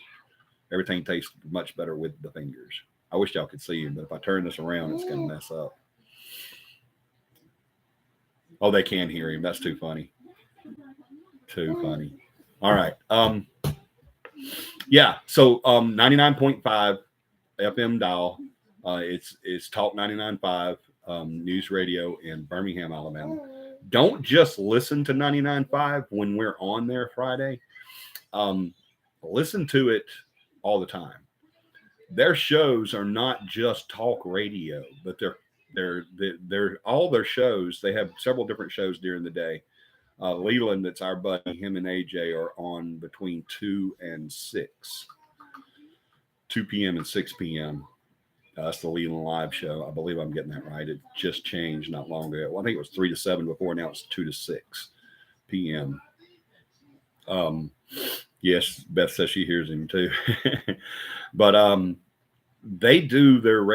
Everything tastes much better with the fingers. I wish y'all could see him, but if I turn this around, it's going to mess up. Oh, they can hear him. That's too funny. Too funny. All right. Yeah. So 99.5 FM dial. It's Talk 99.5 news radio in Birmingham, Alabama. Don't just listen to 99.5 when we're on there Friday. Listen to it all the time. Their shows are not just talk radio, but they're all their shows. They have several different shows during the day. Leland, that's our buddy, him and AJ are on between 2 and 6, 2 p.m. and 6 p.m. That's the Leland Live show. I believe I'm getting that right. It just changed not long ago. Well, I think it was 3 to 7 before. Now it's 2 to 6 p.m. Yes, Beth says she hears him too. But they do their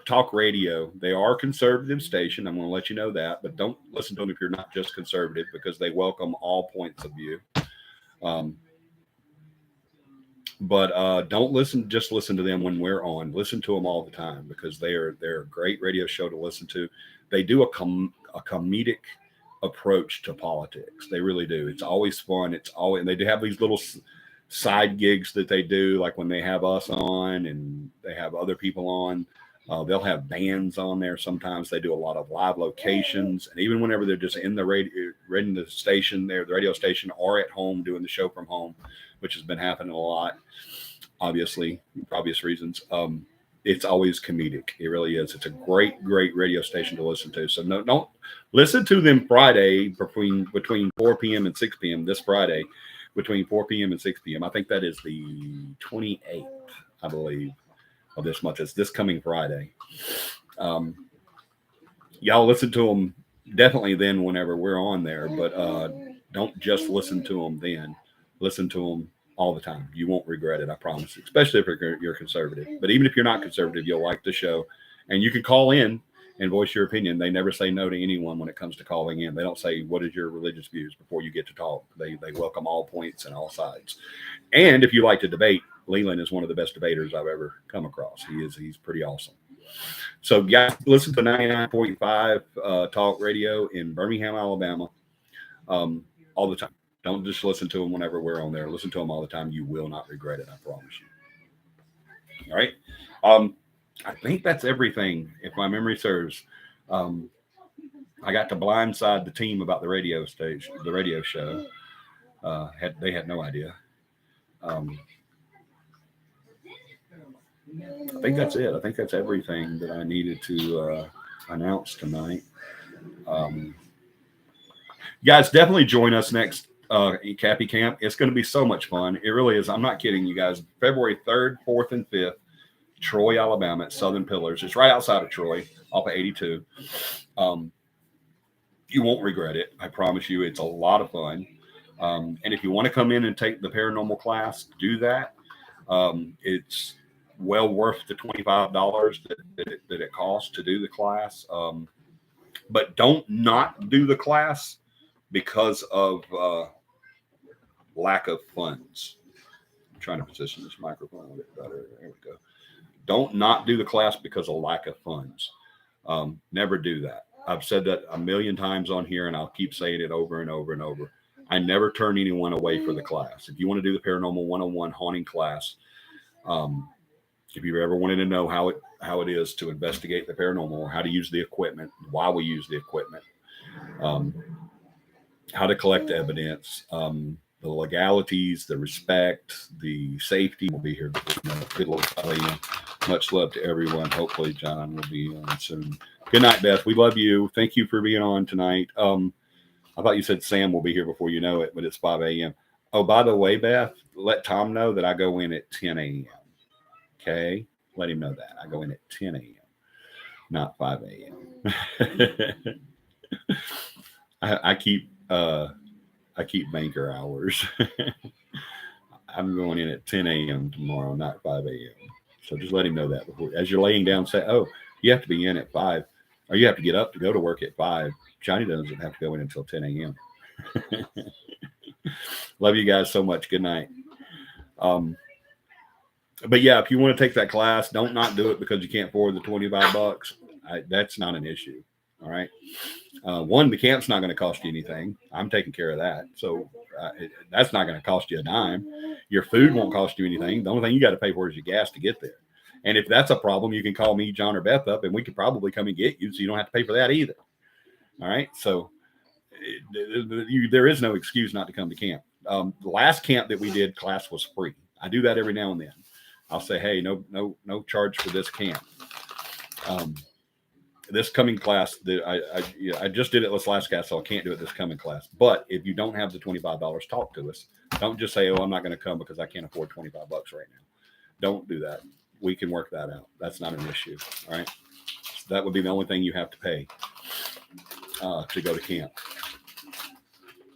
talk radio. They are a conservative station. I'm going to let you know that, but don't listen to them if you're not just conservative, because they welcome all points of view. But don't just listen to them when we're on. Listen to them all the time, because they're a great radio show to listen to. They do a comedic approach to politics. They really do. It's always fun. And they do have these little side gigs that they do, like when they have us on and they have other people on. They'll have bands on there. Sometimes they do a lot of live locations, and even whenever they're just in the radio station, the radio station, or at home doing the show from home, which has been happening a lot, obviously, for obvious reasons. It's always comedic. It really is. It's a great radio station to listen to. So don't listen to them Friday between 4 p.m. and 6 p.m. this Friday, between 4 p.m. and 6 p.m. I think that is the 28th, I believe, of this month. It's this coming Friday. Y'all listen to them definitely then whenever we're on there, but don't just listen to them then. Listen to them all the time. You won't regret it, I promise, especially if you're conservative. But even if you're not conservative, you'll like the show. And you can call in and voice your opinion. They never say no to anyone when it comes to calling in. They don't say, what is your religious views, before you get to talk. They welcome all points and all sides. And if you like to debate, Leland is one of the best debaters I've ever come across. He's pretty awesome. So guys, listen to 99.5 talk radio in Birmingham, Alabama, all the time. Don't just listen to them whenever we're on there. Listen to them all the time. You will not regret it, I promise you. All right. I think that's everything, if my memory serves. I got to blindside the team about the radio show. They had no idea. I think that's it. I think that's everything that I needed to announce tonight. Guys, definitely join us next CAPI camp. It's going to be so much fun. It really is. I'm not kidding you guys. February 3rd, 4th, and 5th, Troy, Alabama, at Southern Pillars. It's right outside of Troy, off of 82. You won't regret it. I promise you. It's a lot of fun. And if you want to come in and take the paranormal class, do that. It's well worth the $25 that it costs to do the class. But don't not do the class because of lack of funds. I'm trying to position this microphone a bit better. There we go. Don't not do the class because of lack of funds. Never do that. I've said that a million times on here, and I'll keep saying it over and over and over. I never turn anyone away for the class. If you want to do the Paranormal 101 haunting class, if you've ever wanted to know how it is to investigate the paranormal, or how to use the equipment, why we use the equipment, how to collect evidence, the legalities, the respect, the safety, will be here. Good Lord, much love to everyone. Hopefully John will be on soon. Good night, Beth. We love you. Thank you for being on tonight. I thought you said Sam will be here before you know it, but it's 5 a.m. Oh, by the way, Beth, let Tom know that I go in at 10 a.m. Okay, let him know that I go in at 10 a.m., not 5 a.m. I keep banker hours. I'm going in at 10 a.m. tomorrow, not 5 a.m. So just let him know that before, as you're laying down, say, "Oh, you have to be in at 5, or you have to get up to go to work at 5." Johnny doesn't have to go in until 10 a.m. Love you guys so much. Good night. Um, but yeah, if you want to take that class, don't not do it because you can't afford the $25. That's not an issue. All right. One, the camp's not going to cost you anything. I'm taking care of that. So that's not going to cost you a dime. Your food won't cost you anything. The only thing you got to pay for is your gas to get there. And if that's a problem, you can call me, John, or Beth up, and we could probably come and get you so you don't have to pay for that either. All right. So there is no excuse not to come to camp. The last camp that we did, class was free. I do that every now and then. I'll say, hey, no charge for this camp. This coming class that I just did it this last class, so I can't do it this coming class. But if you don't have the $25, talk to us. Don't just say, "Oh, I'm not going to come because I can't afford $25 right now." Don't do that. We can work that out. That's not an issue. All right. So that would be the only thing you have to pay to go to camp.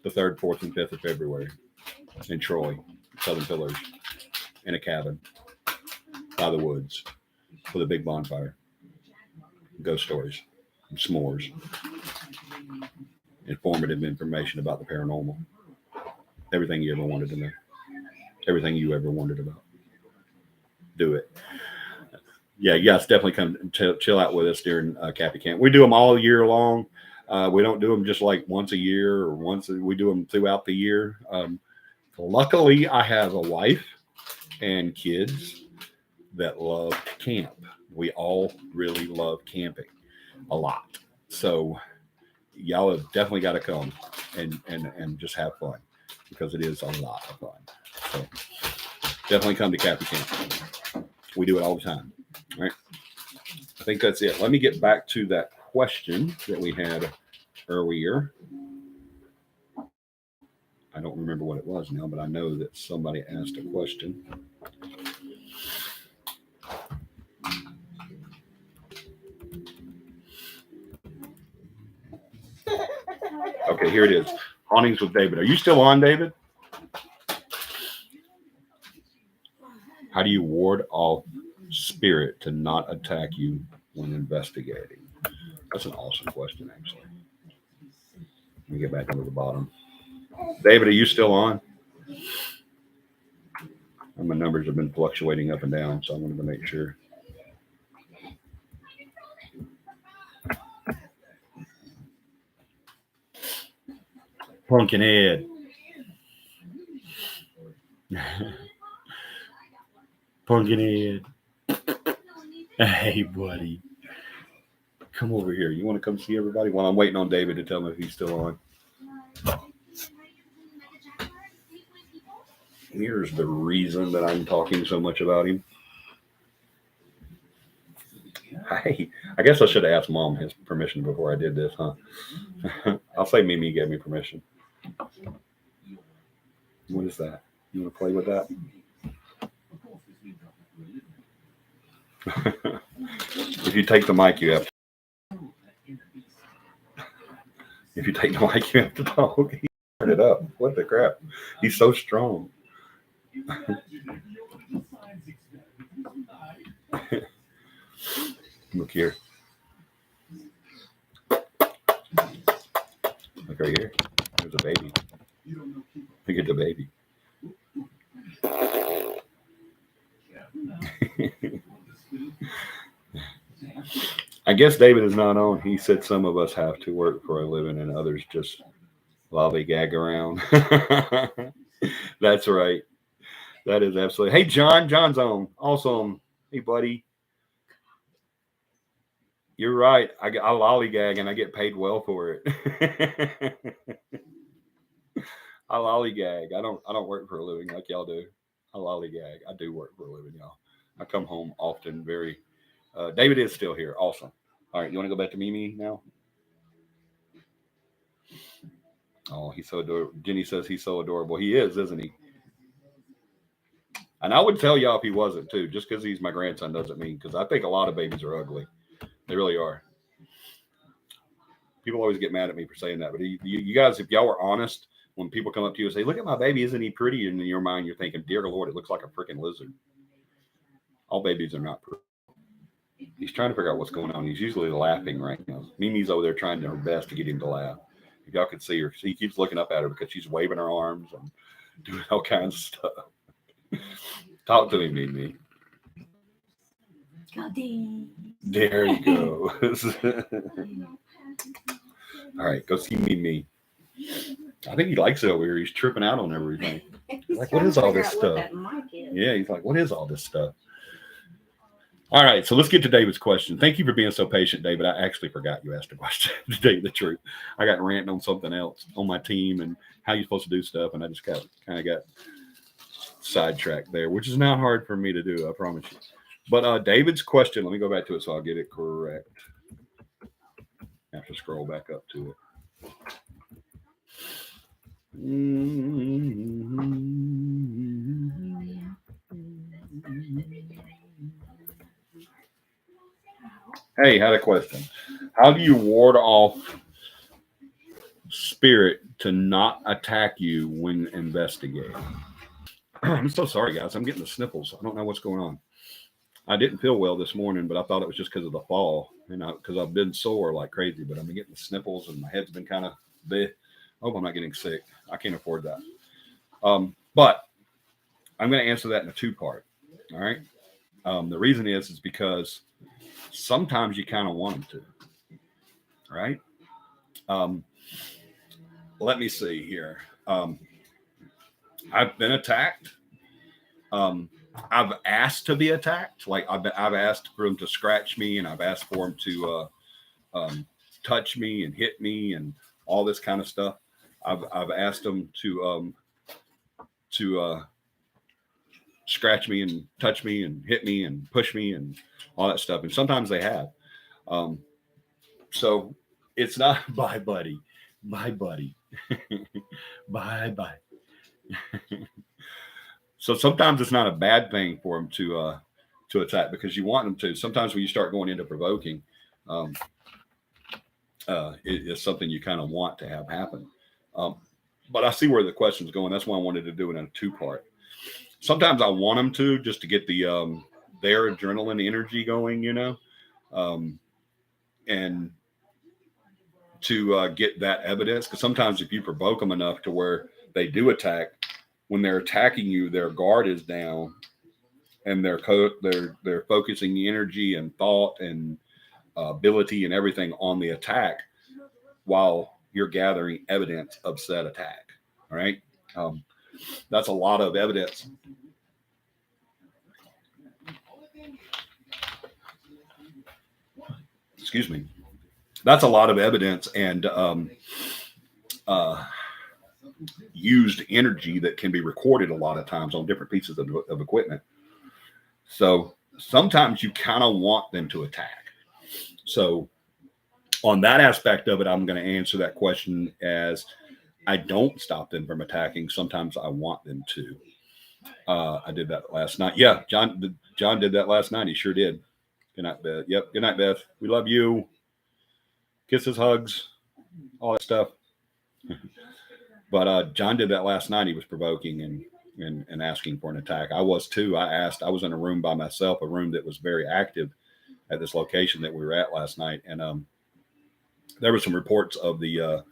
The 3rd, 4th, and 5th of February in Troy, Southern Pillars, in a cabin by the woods with a big bonfire. Ghost stories, s'mores, informative information about the paranormal, everything you ever wanted to know, everything you ever wondered about. Do it. Yeah, yes, definitely come chill out with us during CAPI camp. We do them all year long. We don't do them just like once a year or we do them throughout the year. Luckily, I have a wife and kids that love to camp. We all really love camping a lot. So y'all have definitely got to come and just have fun because it is a lot of fun. So definitely come to CAPI camp. We do it all the time. All right. I think that's it. Let me get back to that question that we had earlier. I don't remember what it was now, but I know that somebody asked a question. Okay, here it is. Hauntings with David. Are you still on, David? How do you ward off spirit to not attack you when investigating? That's an awesome question, actually. Let me get back down to the bottom. David, are you still on? My numbers have been fluctuating up and down, so I wanted to make sure. Pumpkin Ed. Pumpkin Ed. Hey, buddy. Come over here. You want to come see everybody? While I'm waiting on David to tell me if he's still on. Here's the reason that I'm talking so much about him. Hey, I guess I should have asked Mom his permission before I did this, huh? I'll say Mimi gave me permission. What is that? You want to play with that? If you take the mic, you have to. If you take the mic, you have to talk. He turned it up. What the crap? He's so strong. Look here. Look right here. There's a baby. Look at the baby. I guess David is not on. He said some of us have to work for a living and others just lollygag around. That's right. That is absolutely. Hey, John. John's on. Also, hey, buddy. You're right. I lollygag and I get paid well for it. I lollygag. I don't work for a living like y'all do. I lollygag. I do work for a living, y'all. I come home often. Very. David is still here. Awesome. All right. You want to go back to Mimi now? Oh, he's so adorable. Jenny says he's so adorable. He is, isn't he? And I would tell y'all if he wasn't too. Just because he's my grandson doesn't mean, because I think a lot of babies are ugly. They really are. People always get mad at me for saying that, but you guys, if y'all were honest, when people come up to you and say, "Look at my baby, isn't he pretty?" And in your mind, you're thinking, "Dear Lord, it looks like a freaking lizard." All babies are not pretty. He's trying to figure out what's going on. He's usually laughing right now. Mimi's over there trying her best to get him to laugh. If y'all could see her, he keeps looking up at her because she's waving her arms and doing all kinds of stuff. Talk to me, Mimi. There you go. All right, go see Mimi. I think he likes it over here. He's tripping out on everything. He's like, what is all this stuff? Yeah, he's like, what is all this stuff? All right, so let's get to David's question. Thank you for being so patient, David. I actually forgot you asked a question to tell you the truth. I got ranting on something else on my team and how you're supposed to do stuff, and I just kind of got sidetracked there, which is not hard for me to do, I promise you. But David's question, let me go back to it so I'll get it correct. I have to scroll back up to it. Hey, had a question. How do you ward off spirit to not attack you when investigating? I'm so sorry, guys. I'm getting the sniffles. I don't know what's going on. I didn't feel well this morning, but I thought it was just because of the fall, because I've been sore like crazy, but I've been getting the sniffles and my head's been kind of big. I hope I'm not getting sick. I can't afford that. But I'm going to answer that in a two-part. All right. The reason is because sometimes you kind of want them to. All right. Let me see here. I've been attacked. I've asked to be attacked. Like I've asked for them to scratch me, and I've asked for them to touch me and hit me and all this kind of stuff. I've asked them to scratch me and touch me and hit me and push me and all that stuff. And sometimes they have. So it's not bye, buddy. Bye, buddy. Bye, bye. So sometimes it's not a bad thing for them to attack because you want them to. Sometimes when you start going into provoking, it's something you kind of want to have happen. But I see where the question's going. That's why I wanted to do it in a two-part. Sometimes I want them to just to get the their adrenaline energy going, and to get that evidence. Because sometimes if you provoke them enough to where they do attack, when they're attacking you, their guard is down, and they're focusing the energy and thought and ability and everything on the attack while you're gathering evidence of said attack. All right. That's a lot of evidence. Excuse me. That's a lot of evidence and used energy that can be recorded a lot of times on different pieces of equipment. So sometimes you kind of want them to attack. So on that aspect of it, I'm going to answer that question as I don't stop them from attacking. Sometimes I want them to. I did that last night. Yeah, John did that last night. He sure did. Good night, Beth. Yep. Good night, Beth. We love you. Kisses, hugs, all that stuff. But John did that last night. He was provoking and asking for an attack. I was too. I was in a room by myself, a room that was very active at this location that we were at last night. And there were some reports of the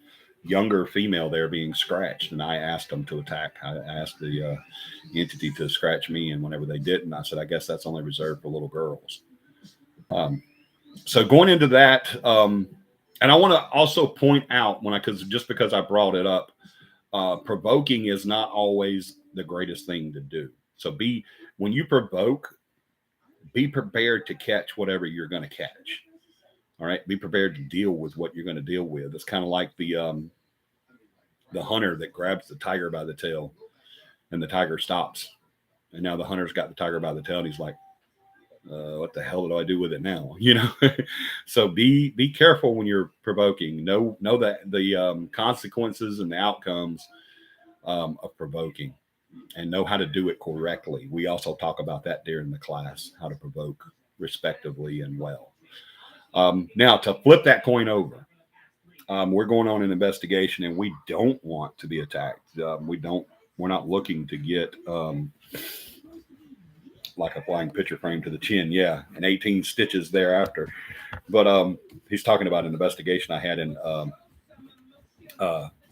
younger female there being scratched. And I asked them to attack. I asked the entity to scratch me. And whenever they didn't, I said, I guess that's only reserved for little girls. So going into that, and I want to also point out because I brought it up, provoking is not always the greatest thing to do. So when you provoke, be prepared to catch whatever you're going to catch. All right. Be prepared to deal with what you're going to deal with. It's kind of like the hunter that grabs the tiger by the tail and the tiger stops. And now the hunter's got the tiger by the tail and he's like, what the hell do I do with it now? So be careful when you're provoking. Know that the consequences and the outcomes of provoking, and know how to do it correctly. We also talk about that during the class, how to provoke respectively and well. Now to flip that coin over, we're going on an investigation, and we don't want to be attacked. We're not looking to get like a flying picture frame to the chin, yeah, and 18 stitches thereafter. But he's talking about an investigation I had in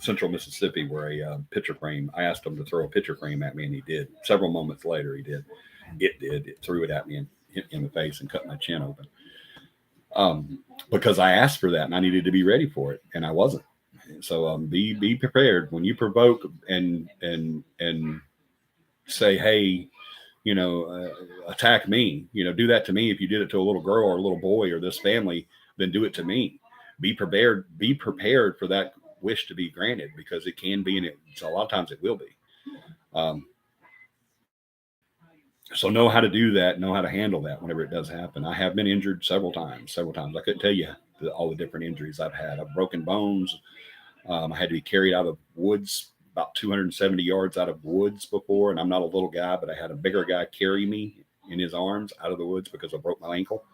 Central Mississippi, where a picture frame. I asked him to throw a picture frame at me, and he did. Several moments later, he did. It threw it at me and hit me in the face and cut my chin open. Because I asked for that, and I needed to be ready for it, and I wasn't. So be prepared when you provoke and say, hey, attack me. Do that to me. If you did it to a little girl or a little boy or this family, then do it to me. Be prepared. Be prepared for that wish to be granted, because it can be, and a lot of times it will be. So know how to do that. Know how to handle that whenever it does happen. I have been injured several times. I couldn't tell you all the different injuries I've had. I've broken bones. I had to be carried out of woods, about 270 yards out of woods before. And I'm not a little guy, but I had a bigger guy carry me in his arms out of the woods because I broke my ankle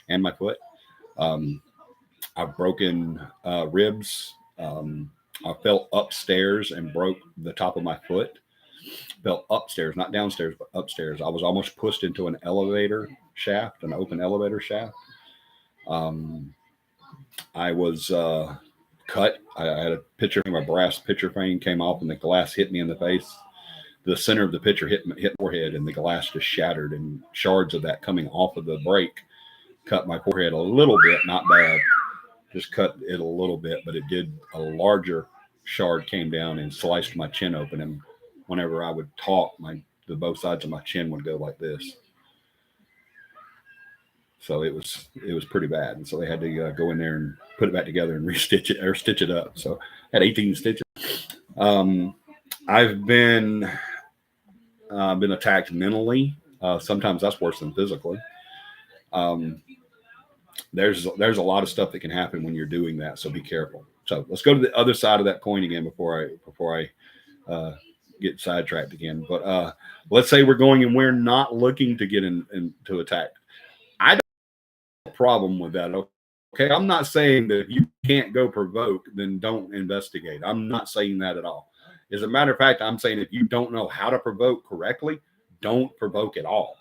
and my foot. I've broken ribs. I fell upstairs and broke the top of my foot. Fell upstairs, not downstairs, but upstairs. I was almost pushed into an elevator shaft, an open elevator shaft. I was cut. I had a picture frame, a brass picture frame came off, and the glass hit me in the face. The center of the picture hit my forehead, and the glass just shattered, and shards of that coming off of the break cut my forehead a little bit, not bad, just cut it a little bit, but it did. A larger shard came down and sliced my chin open, and whenever I would talk, both sides of my chin would go like this. So it was pretty bad, and so they had to go in there and put it back together and restitch it or stitch it up. So I had 18 stitches. I've been attacked mentally. Sometimes that's worse than physically. There's a lot of stuff that can happen when you're doing that, so be careful. So let's go to the other side of that coin again before I get sidetracked again. But let's say we're going and we're not looking to get into attack. I don't have a problem with that. Okay, I'm not saying that if you can't go provoke, then don't investigate. I'm not saying that at all. As a matter of fact, I'm saying if you don't know how to provoke correctly, don't provoke at all.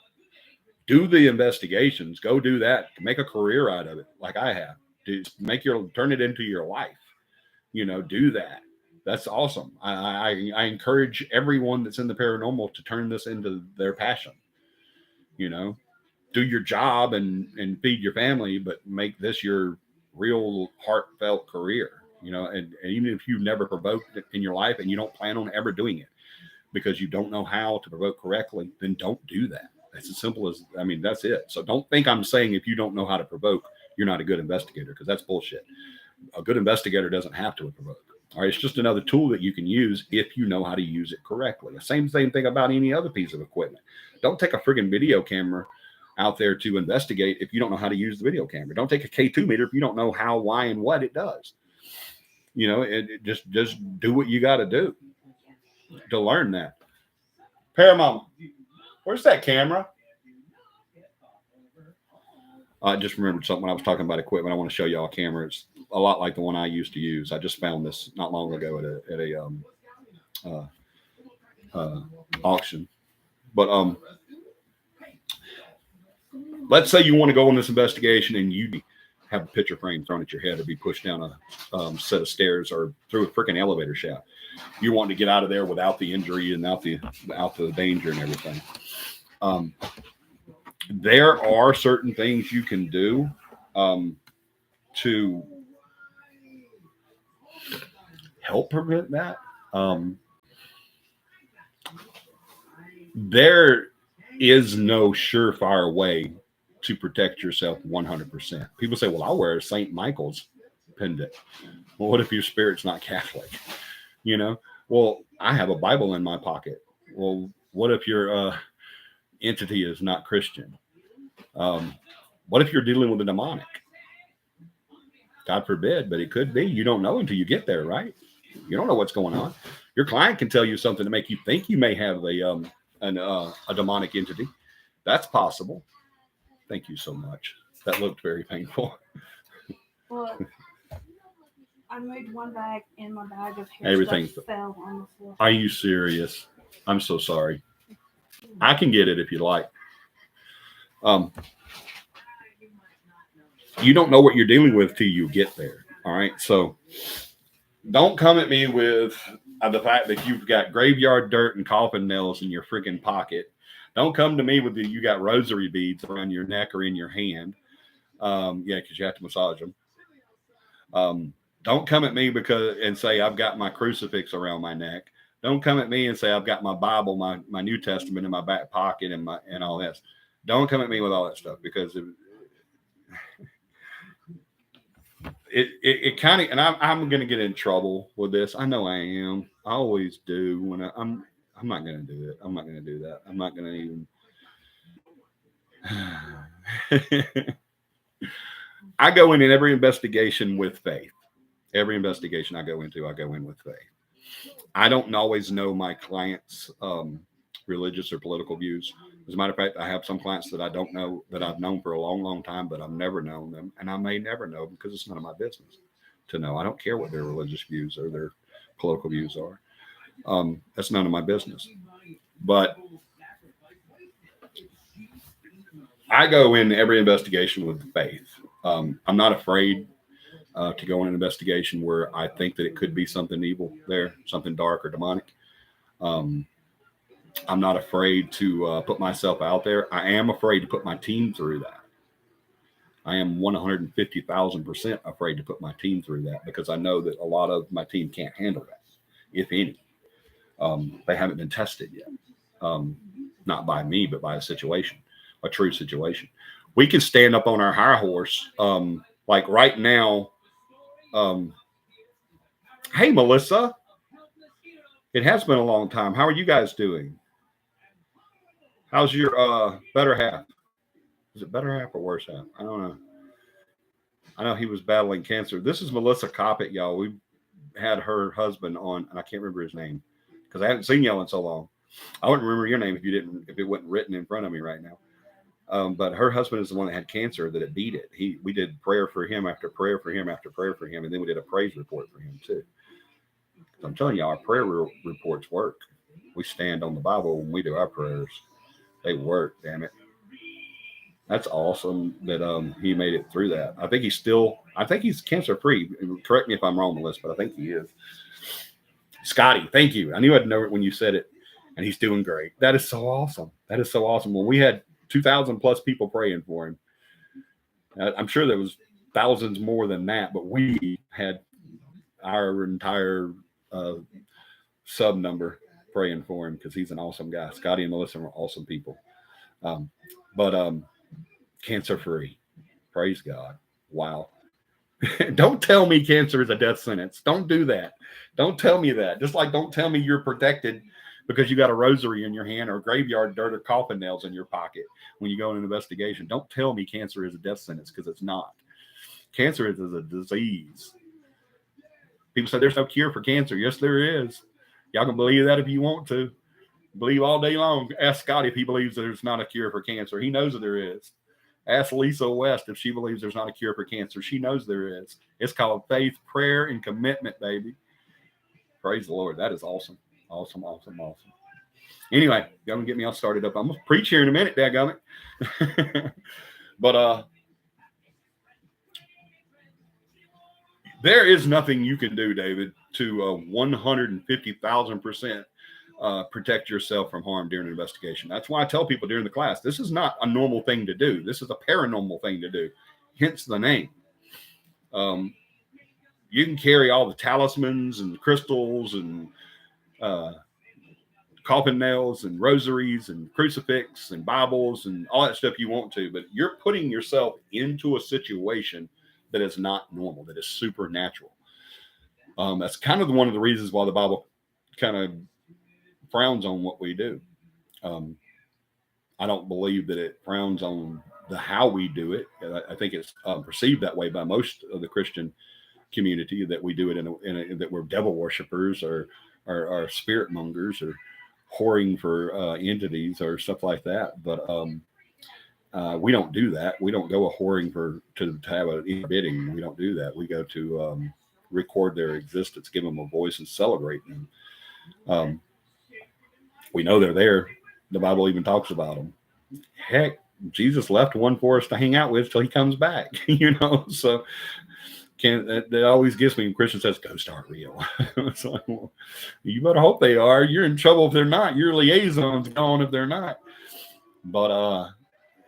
Do the investigations. Go do that. Make a career out of it, like I have. Turn it into your life. Do that. That's awesome. I encourage everyone that's in the paranormal to turn this into their passion. Do your job and feed your family, but make this your real heartfelt career. And even if you've never provoked it in your life and you don't plan on ever doing it because you don't know how to provoke correctly, then don't do that. That's as simple as, that's it. So don't think I'm saying if you don't know how to provoke, you're not a good investigator, because that's bullshit. A good investigator doesn't have to provoke. All right, it's just another tool that you can use if you know how to use it correctly. The same thing about any other piece of equipment. Don't take a friggin' video camera out there to investigate if you don't know how to use the video camera. Don't take a K2 meter if you don't know how, why, and what it does. Just do what you got to do to learn that. Paramount, where's that camera? I just remembered something when I was talking about equipment. I want to show y'all a camera. It's a lot like the one I used to use. I just found this not long ago at a auction. But let's say you want to go on this investigation and you have a picture frame thrown at your head or be pushed down a set of stairs or through a freaking elevator shaft. You want to get out of there without the injury and out the danger and everything. There are certain things you can do to help prevent that. There is no surefire way to protect yourself 100%. People say, well, I'll wear a St. Michael's pendant. Well, what if your spirit's not Catholic? Well, I have a Bible in my pocket. Well, what if your entity is not Christian? What if you're dealing with a demonic? God forbid, but it could be. You don't know until you get there, right? You don't know what's going on. Your client can tell you something to make you think you may have a demonic entity. That's possible. Thank you so much. That looked very painful. Well, I moved one bag and my bag of hair Everything stuff fell on the floor. Are you serious? I'm so sorry. I can get it if you like. You don't know what you're dealing with till you get there. All right. So don't come at me with the fact that you've got graveyard dirt and coffin nails in your freaking pocket. Don't come to me with you got rosary beads around your neck or in your hand. Yeah, because you have to massage them. Don't come at me and say I've got my crucifix around my neck. Don't come at me and say I've got my Bible, my New Testament in my back pocket and all this. Don't come at me with all that stuff because it kind of, and I'm going to get in trouble with this. I know I am. I always do when I'm not going to do it. I'm not going to do that. I'm not going to even. I go in every investigation with faith. Every investigation I go in with faith. I don't always know my clients' religious or political views. As a matter of fact, I have some clients that I don't know that I've known for a long, long time, but I've never known them. And I may never know them because it's none of my business to know. I don't care what their religious views or their political views are. That's none of my business. But I go in every investigation with faith. I'm not afraid to go in an investigation where I think that it could be something evil there, something dark or demonic. I'm not afraid to put myself out there. I am afraid to put my team through that. I am 150,000% afraid to put my team through that because I know that a lot of my team can't handle that, if any. They haven't been tested yet. Not by me, but by a true situation. We can stand up on our high horse. Like right now, hey, Melissa, it has been a long time. How are you guys doing? How's your better half? Is it better half or worse half? I don't know. I know he was battling cancer. This is Melissa CAPI, y'all. We had her husband on, and I can't remember his name because I haven't seen y'all in so long. I wouldn't remember your name if it wasn't written in front of me right now. But her husband is the one that had cancer that it beat it. We did prayer for him after prayer for him after prayer for him, and then we did a praise report for him too. I'm telling you, our prayer reports work. We stand on the Bible when we do our prayers. They work, damn it. That's awesome that he made it through that. I think he's cancer free. Correct me if I'm wrong, Melissa, but I think he is. Scotty, thank you. I knew I'd know it when you said it, and he's doing great. That is so awesome. That is so awesome. When we had 2,000 plus people praying for him, I'm sure there was thousands more than that, but we had our entire sub number praying for him because he's an awesome guy. Scotty and Melissa are awesome people. But cancer free. Praise God. Wow. Don't tell me cancer is a death sentence. Don't do that. Don't tell me that. Just like don't tell me you're protected because you got a rosary in your hand or graveyard dirt or coffin nails in your pocket when you go in an investigation. Don't tell me cancer is a death sentence because it's not. Cancer is a disease. People say there's no cure for cancer. Yes, there is. Y'all can believe that if you want to. Believe all day long. Ask Scotty if he believes there's not a cure for cancer. He knows that there is. Ask Lisa West if she believes there's not a cure for cancer. She knows there is. It's called faith, prayer, and commitment, baby. Praise the Lord. That is awesome. Awesome, awesome, awesome. Anyway, y'all gonna get me all started up. I'm gonna preach here in a minute, dadgummit. But there is nothing you can do, David, to 150,000% protect yourself from harm during an investigation. That's why I tell people during the class, this is not a normal thing to do. This is a paranormal thing to do, hence the name. You can carry all the talismans and crystals and coffin nails and rosaries and crucifix and Bibles and all that stuff you want to, but you're putting yourself into a situation that is not normal, that is supernatural. That's kind of one of the reasons why the Bible kind of frowns on what we do. I don't believe that it frowns on the how we do it. I think it's perceived that way by most of the Christian community, that we do it that we're devil worshippers or spirit mongers or whoring for entities or stuff like that. But we don't do that. We don't go a whoring to have a bidding. We don't do that. We go to record their existence, give them a voice, and celebrate them. We know they're there. The Bible even talks about them. Heck, Jesus left one for us to hang out with till he comes back. So that always gets me when Christian says ghosts aren't real. It's like, well, you better hope they are. You're in trouble if they're not. Your liaison's gone if they're not. But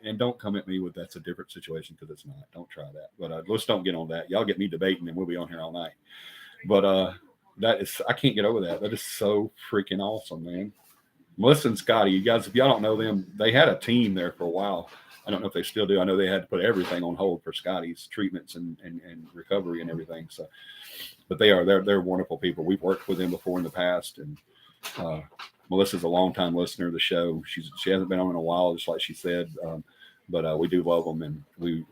and don't come at me with that's a different situation, because it's not. Don't try that. But let's don't get on that. Y'all get me debating and we'll be on here all night. But that is, I can't get over that. That is so freaking awesome, man. Melissa and Scotty, you guys, if y'all don't know them, they had a team there for a while. I don't know if they still do. I know they had to put everything on hold for Scotty's treatments and recovery and everything. So, but they're wonderful people. We've worked with them before in the past, and Melissa's a longtime listener of the show. She hasn't been on in a while, just like she said, but we do love them, and we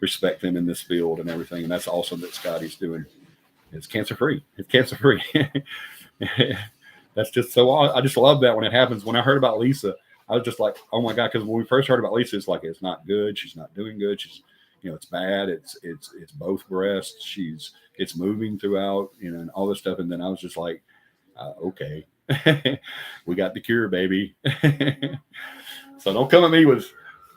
respect them in this field and everything. And that's awesome that Scotty's doing. It's cancer free. That's just so. I just love that when it happens. When I heard about Lisa, I was just like, oh my God, because when we first heard about Lisa, it's like, it's not good. She's not doing good. She's, it's bad. It's both breasts. It's moving throughout, and all this stuff. And then I was just like, okay, we got the cure, baby. So don't come at me with,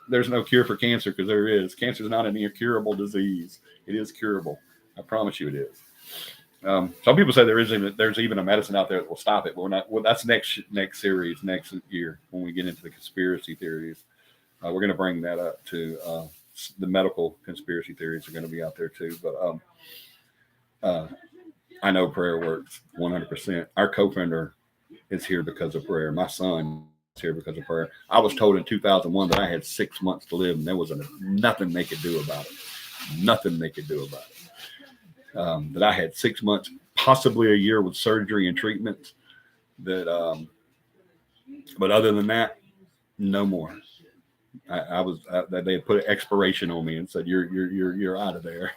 there's no cure for cancer, because there is. Cancer is not an incurable disease. It is curable. I promise you it is. Some people say there's even a medicine out there that will stop it, but we're not. Well, that's next series, next year, when we get into the conspiracy theories. We're going to bring that up to the medical conspiracy theories are going to be out there too. But I know prayer works 100%. Our co-founder is here because of prayer. My son is here because of prayer. I was told in 2001 that I had 6 months to live, and there was nothing they could do about it. Nothing they could do about it. That I had 6 months, possibly a year with surgery and treatments. But other than that, no more. They had put an expiration on me and said, you're out of there.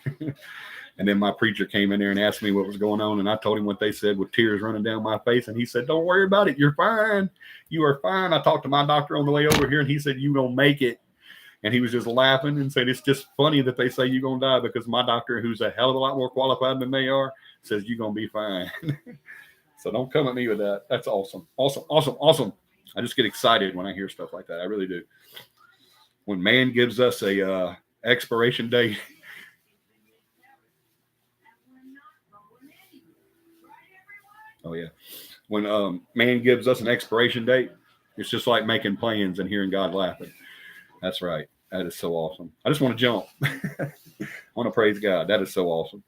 And then my preacher came in there and asked me what was going on, and I told him what they said with tears running down my face, and he said, don't worry about it, you're fine. You are fine. I talked to my doctor on the way over here, and he said, you gonna make it. And he was just laughing and said, it's just funny that they say you're going to die, because my doctor, who's a hell of a lot more qualified than they are, says you're going to be fine. So don't come at me with that. That's awesome. Awesome. I just get excited when I hear stuff like that. I really do. When man gives us a expiration date. Oh, yeah. When man gives us an expiration date, it's just like making plans and hearing God laughing. That's right. That is so awesome. I just want to jump. I want to praise God. That is so awesome.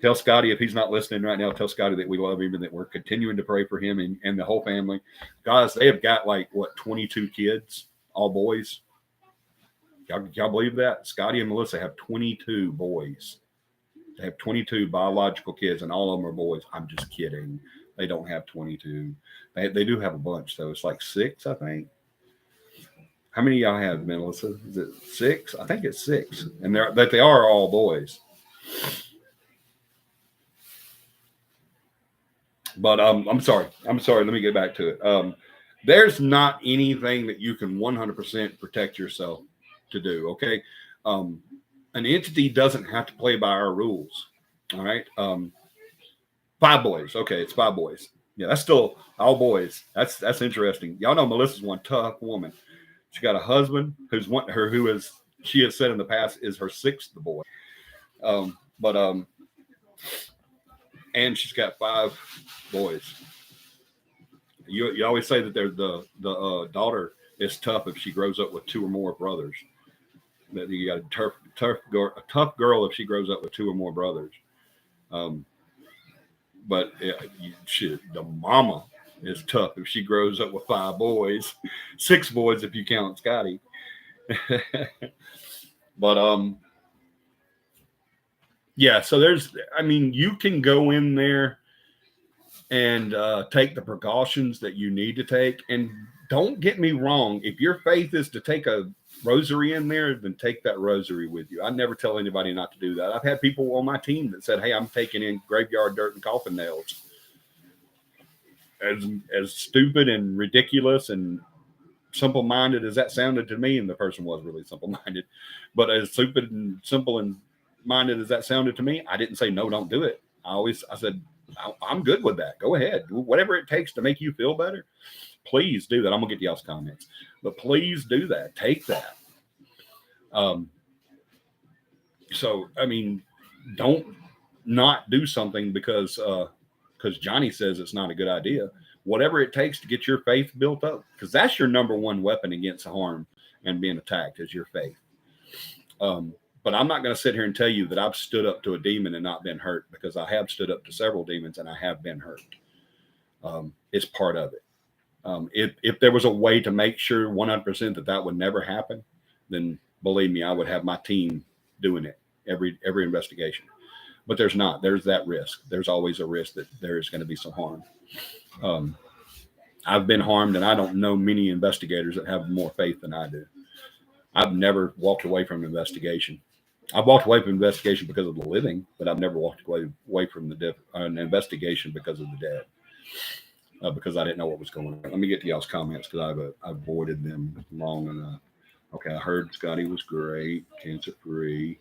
Tell Scotty, if he's not listening right now, tell Scotty that we love him and that we're continuing to pray for him and the whole family. Guys, they have got 22 kids, all boys. Y'all believe that? Scotty and Melissa have 22 boys. They have 22 biological kids, and all of them are boys. I'm just kidding. They don't have 22. They do have a bunch, though. It's like 6, I think. How many y'all have, Melissa? Is it 6? I think it's 6. And they are all boys. But I'm sorry. Let me get back to it. There's not anything that you can 100% protect yourself to do, okay? An entity doesn't have to play by our rules, all right? 5 boys. Okay, it's 5 boys. Yeah, that's still all boys. That's interesting. Y'all know Melissa's one tough woman. She got a husband she has said in the past is her 6th boy. And she's got 5 boys. You always say that the daughter is tough if she grows up with 2 or more brothers. That you got a tough girl if she grows up with 2 or more brothers. But the mama is tough if she grows up with 5 boys, 6 boys if you count Scotty. But yeah, so you can go in there and take the precautions that you need to take, and don't get me wrong. If your faith is to take a rosary in there, then take that rosary with you. I never tell anybody not to do that. I've had people on my team that said, hey, I'm taking in graveyard dirt and coffin nails. As stupid and ridiculous and simple-minded as that sounded to me, and the person was really simple-minded, but as stupid and simple and minded as that sounded to me, I didn't say, no, don't do it. I said, I'm good with that. Go ahead. Whatever it takes to make you feel better, please do that. I'm gonna get to y'all's comments, but please do that. Take that. So, I mean, don't not do something because Johnny says it's not a good idea. Whatever it takes to get your faith built up, because that's your number one weapon against harm and being attacked is your faith. But I'm not going to sit here and tell you that I've stood up to a demon and not been hurt, because I have stood up to several demons and I have been hurt. It's part of it. If there was a way to make sure 100% that would never happen, then believe me, I would have my team doing it every investigation. But there's not. There's that risk. There's always a risk that there is going to be some harm. I've been harmed, and I don't know many investigators that have more faith than I do. I've never walked away from an investigation. I've walked away from an investigation because of the living, but I've never walked away from an investigation because of the dead, because I didn't know what was going on. Let me get to y'all's comments, because I've avoided them long enough. Okay, I heard Scotty was great, cancer-free.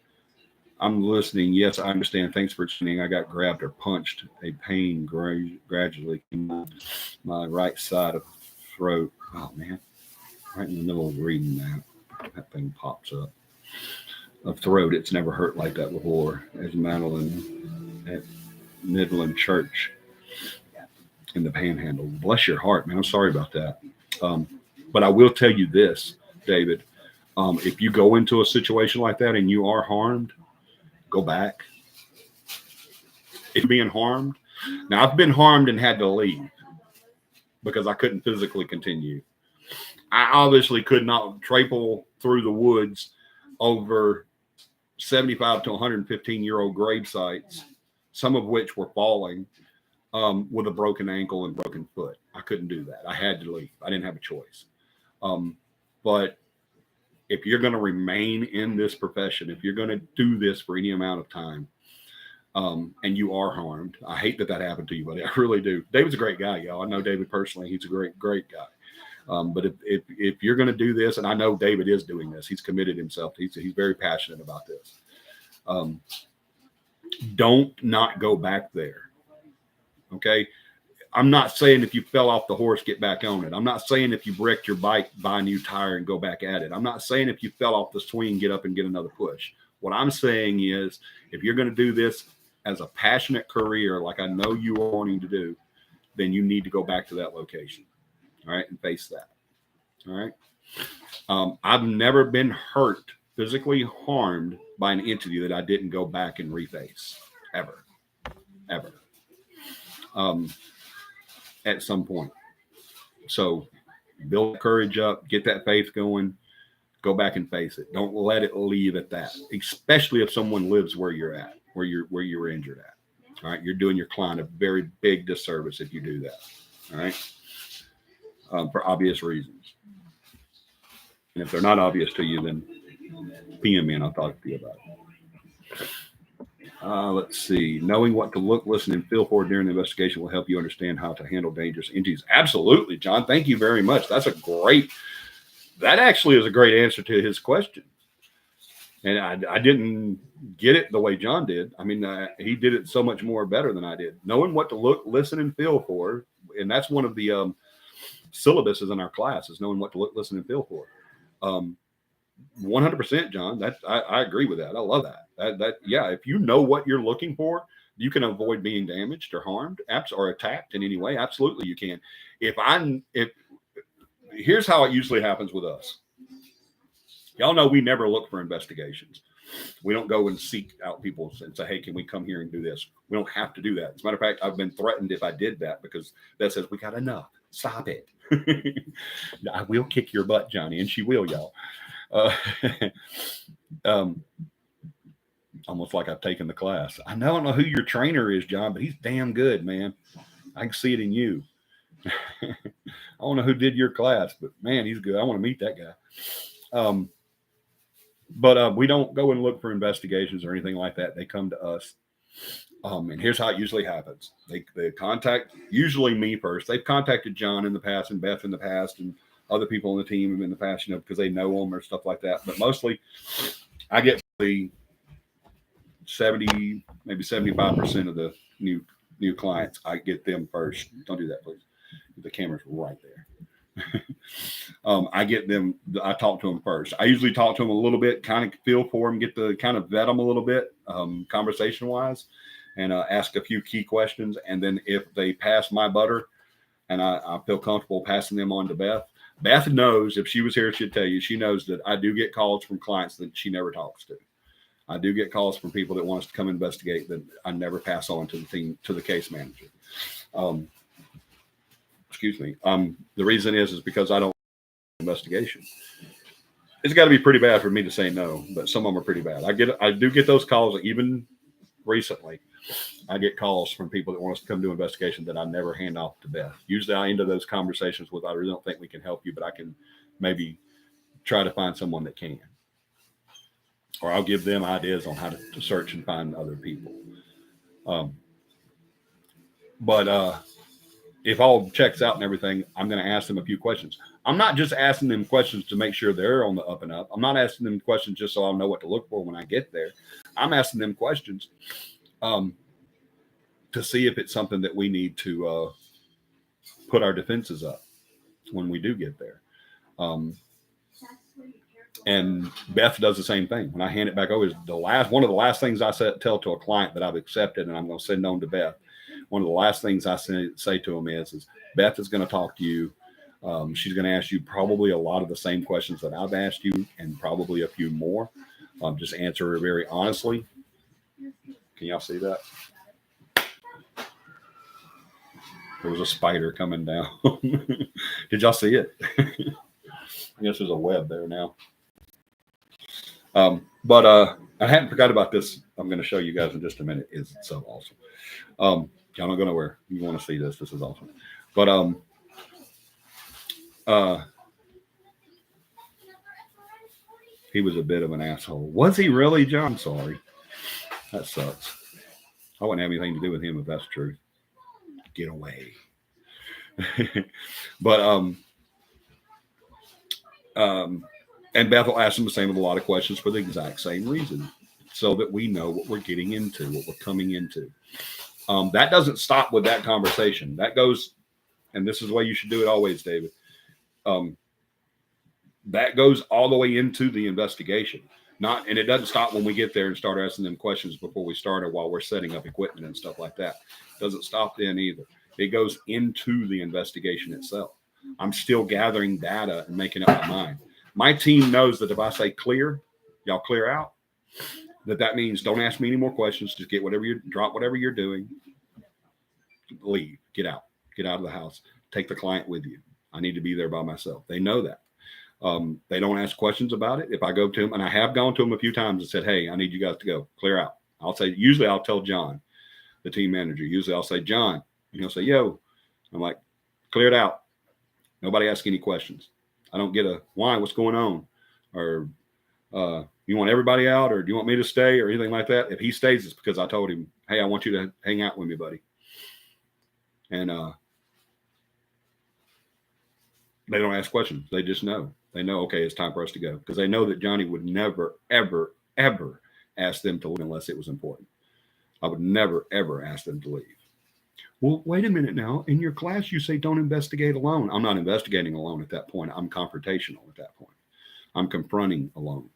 I'm listening. Yes, I understand. Thanks for listening. I got grabbed or punched. A pain gradually came on my right side of the throat. Oh, man. Right in the middle of reading that thing pops up. Of throat. It's never hurt like that before. As Madeline at Midland Church in the Panhandle. Bless your heart, man. I'm sorry about that. But I will tell you this, David. If you go into a situation like that and you are harmed, go back. If being harmed. Now, I've been harmed and had to leave because I couldn't physically continue. I obviously could not traipse through the woods over 75 to 115-year-old grave sites, some of which were falling, with a broken ankle and broken foot. I couldn't do that. I had to leave. I didn't have a choice. But if you're going to remain in this profession, if you're going to do this for any amount of time, and you are harmed, I hate that happened to you, buddy. I really do. David's a great guy, y'all. I know David personally. He's a great guy. But if you're going to do this, and I know David is doing this, he's committed himself. He's very passionate about this. Don't not go back there. Okay. I'm not saying if you fell off the horse, get back on it. I'm not saying if you wrecked your bike, buy a new tire and go back at it. I'm not saying if you fell off the swing, get up and get another push. What I'm saying is, if you're going to do this as a passionate career, like I know you are wanting to do, then you need to go back to that location. All right. And face that. All right. I've never been hurt, physically harmed by an entity that I didn't go back and reface ever. At some point. So build courage up, get that faith going, go back and face it. Don't let it leave at that, especially if someone lives where you're at, where you were injured at. All right. You're doing your client a very big disservice if you do that. All right. For obvious reasons. And if they're not obvious to you, then PM me and I'll talk to you about it. Let's see. Knowing what to look, listen, and feel for during the investigation will help you understand how to handle dangerous entities. Absolutely, John. Thank you very much. That actually is a great answer to his question. And I didn't get it the way John did. I mean, he did it so much more better than I did. Knowing what to look, listen, and feel for. And that's one of the syllabuses in our class, is knowing what to look, listen, and feel for. 100%, John. I agree with that. I love that. Yeah, if you know what you're looking for, you can avoid being damaged or harmed or attacked in any way. Absolutely, you can. Here's how it usually happens with us. Y'all know we never look for investigations. We don't go and seek out people and say, hey, can we come here and do this? We don't have to do that. As a matter of fact, I've been threatened if I did that, because that says we got enough. Stop it. I will kick your butt, Johnny, and she will, y'all. Almost like I've taken the class. I don't know who your trainer is, John, but he's damn good, man. I can see it in you. I don't know who did your class, but man, he's good. I want to meet that guy. But we don't go and look for investigations or anything like that. They come to us. And here's how it usually happens. They contact usually me first. They've contacted John in the past and Beth in the past and other people on the team in the past, because they know them or stuff like that. But mostly I get the 70, maybe 75% of the new clients. I get them first. Don't do that, please. The camera's right there. I get them. I talk to them first. I usually talk to them a little bit, kind of feel for them, get to kind of vet them a little bit, conversation wise, and ask a few key questions. And then if they pass my butter, and I feel comfortable passing them on to Beth. Beth knows, if she was here, she'd tell you. She knows that I do get calls from clients that she never talks to. I do get calls from people that want us to come investigate that I never pass on to the team, to the case manager. Excuse me. The reason is because I don't investigation. It's got to be pretty bad for me to say no, but some of them are pretty bad. I do get those calls. Even recently, I get calls from people that want us to come do investigation that I never hand off to Beth. Usually I end those conversations with, I really don't think we can help you, but I can maybe try to find someone that can. Or I'll give them ideas on how to search and find other people. But if all checks out and everything, I'm going to ask them a few questions. I'm not just asking them questions to make sure they're on the up and up. I'm not asking them questions just so I'll know what to look for when I get there. I'm asking them questions to see if it's something that we need to put our defenses up when we do get there. And Beth does the same thing. When I hand it back over, is one of the last things I tell to a client that I've accepted and I'm going to send on to Beth. One of the last things I say to them is Beth is going to talk to you. She's going to ask you probably a lot of the same questions that I've asked you and probably a few more. Just answer her very honestly. Can y'all see that? There was a spider coming down. Did y'all see it? I guess there's a web there now. But I hadn't forgot about this. I'm going to show you guys in just a minute. It's so awesome. Y'all don't go nowhere. You want to see this. This is awesome. But he was a bit of an asshole. Was he really, John? Sorry. That sucks. I wouldn't have anything to do with him if that's true. Get away. But and Beth will ask them the same with a lot of questions for the exact same reason, so that we know what we're getting into, what we're coming into. That doesn't stop with that conversation. That goes, and this is the way you should do it always, David. That goes all the way into the investigation. And it doesn't stop when we get there and start asking them questions before we start or while we're setting up equipment and stuff like that. It doesn't stop then either. It goes into the investigation itself. I'm still gathering data and making up my mind. My team knows that if I say clear, y'all clear out, that means don't ask me any more questions. Just drop whatever you're doing, leave, get out of the house, take the client with you. I need to be there by myself. They know that. They don't ask questions about it. If I go to them, and I have gone to them a few times and said, hey, I need you guys to go clear out. Usually I'll tell John, the team manager, I'll say, John, and he'll say, yo, I'm like, clear it out. Nobody asks any questions. I don't get a why, what's going on? Or you want everybody out, or do you want me to stay, or anything like that? If he stays, it's because I told him, hey, I want you to hang out with me, buddy. And they don't ask questions. They just know. They know, okay, it's time for us to go. Because they know that Johnny would never, ever, ever ask them to leave unless it was important. I would never, ever ask them to leave. Well, wait a minute now. In your class, you say don't investigate alone. I'm not investigating alone at that point. I'm confrontational at that point. I'm confronting alone.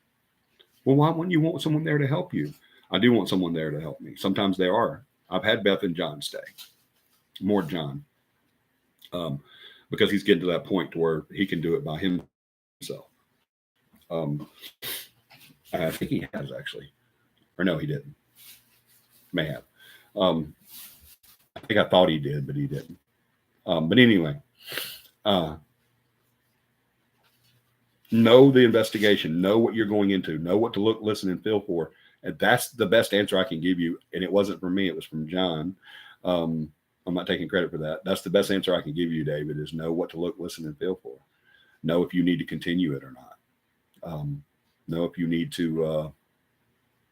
Well, why wouldn't you want someone there to help you? I do want someone there to help me. Sometimes there are. I've had Beth and John stay. More John. Because he's getting to that point to where he can do it by himself. I think he has, actually. Or no, he didn't. May have. I think I thought he did, but he didn't. But anyway, know the investigation, know what you're going into, know what to look, listen, and feel for. And that's the best answer I can give you. And it wasn't from me, it was from John. I'm not taking credit for that. That's the best answer I can give you, David, is know what to look, listen, and feel for. Know if you need to continue it or not. Know if you need to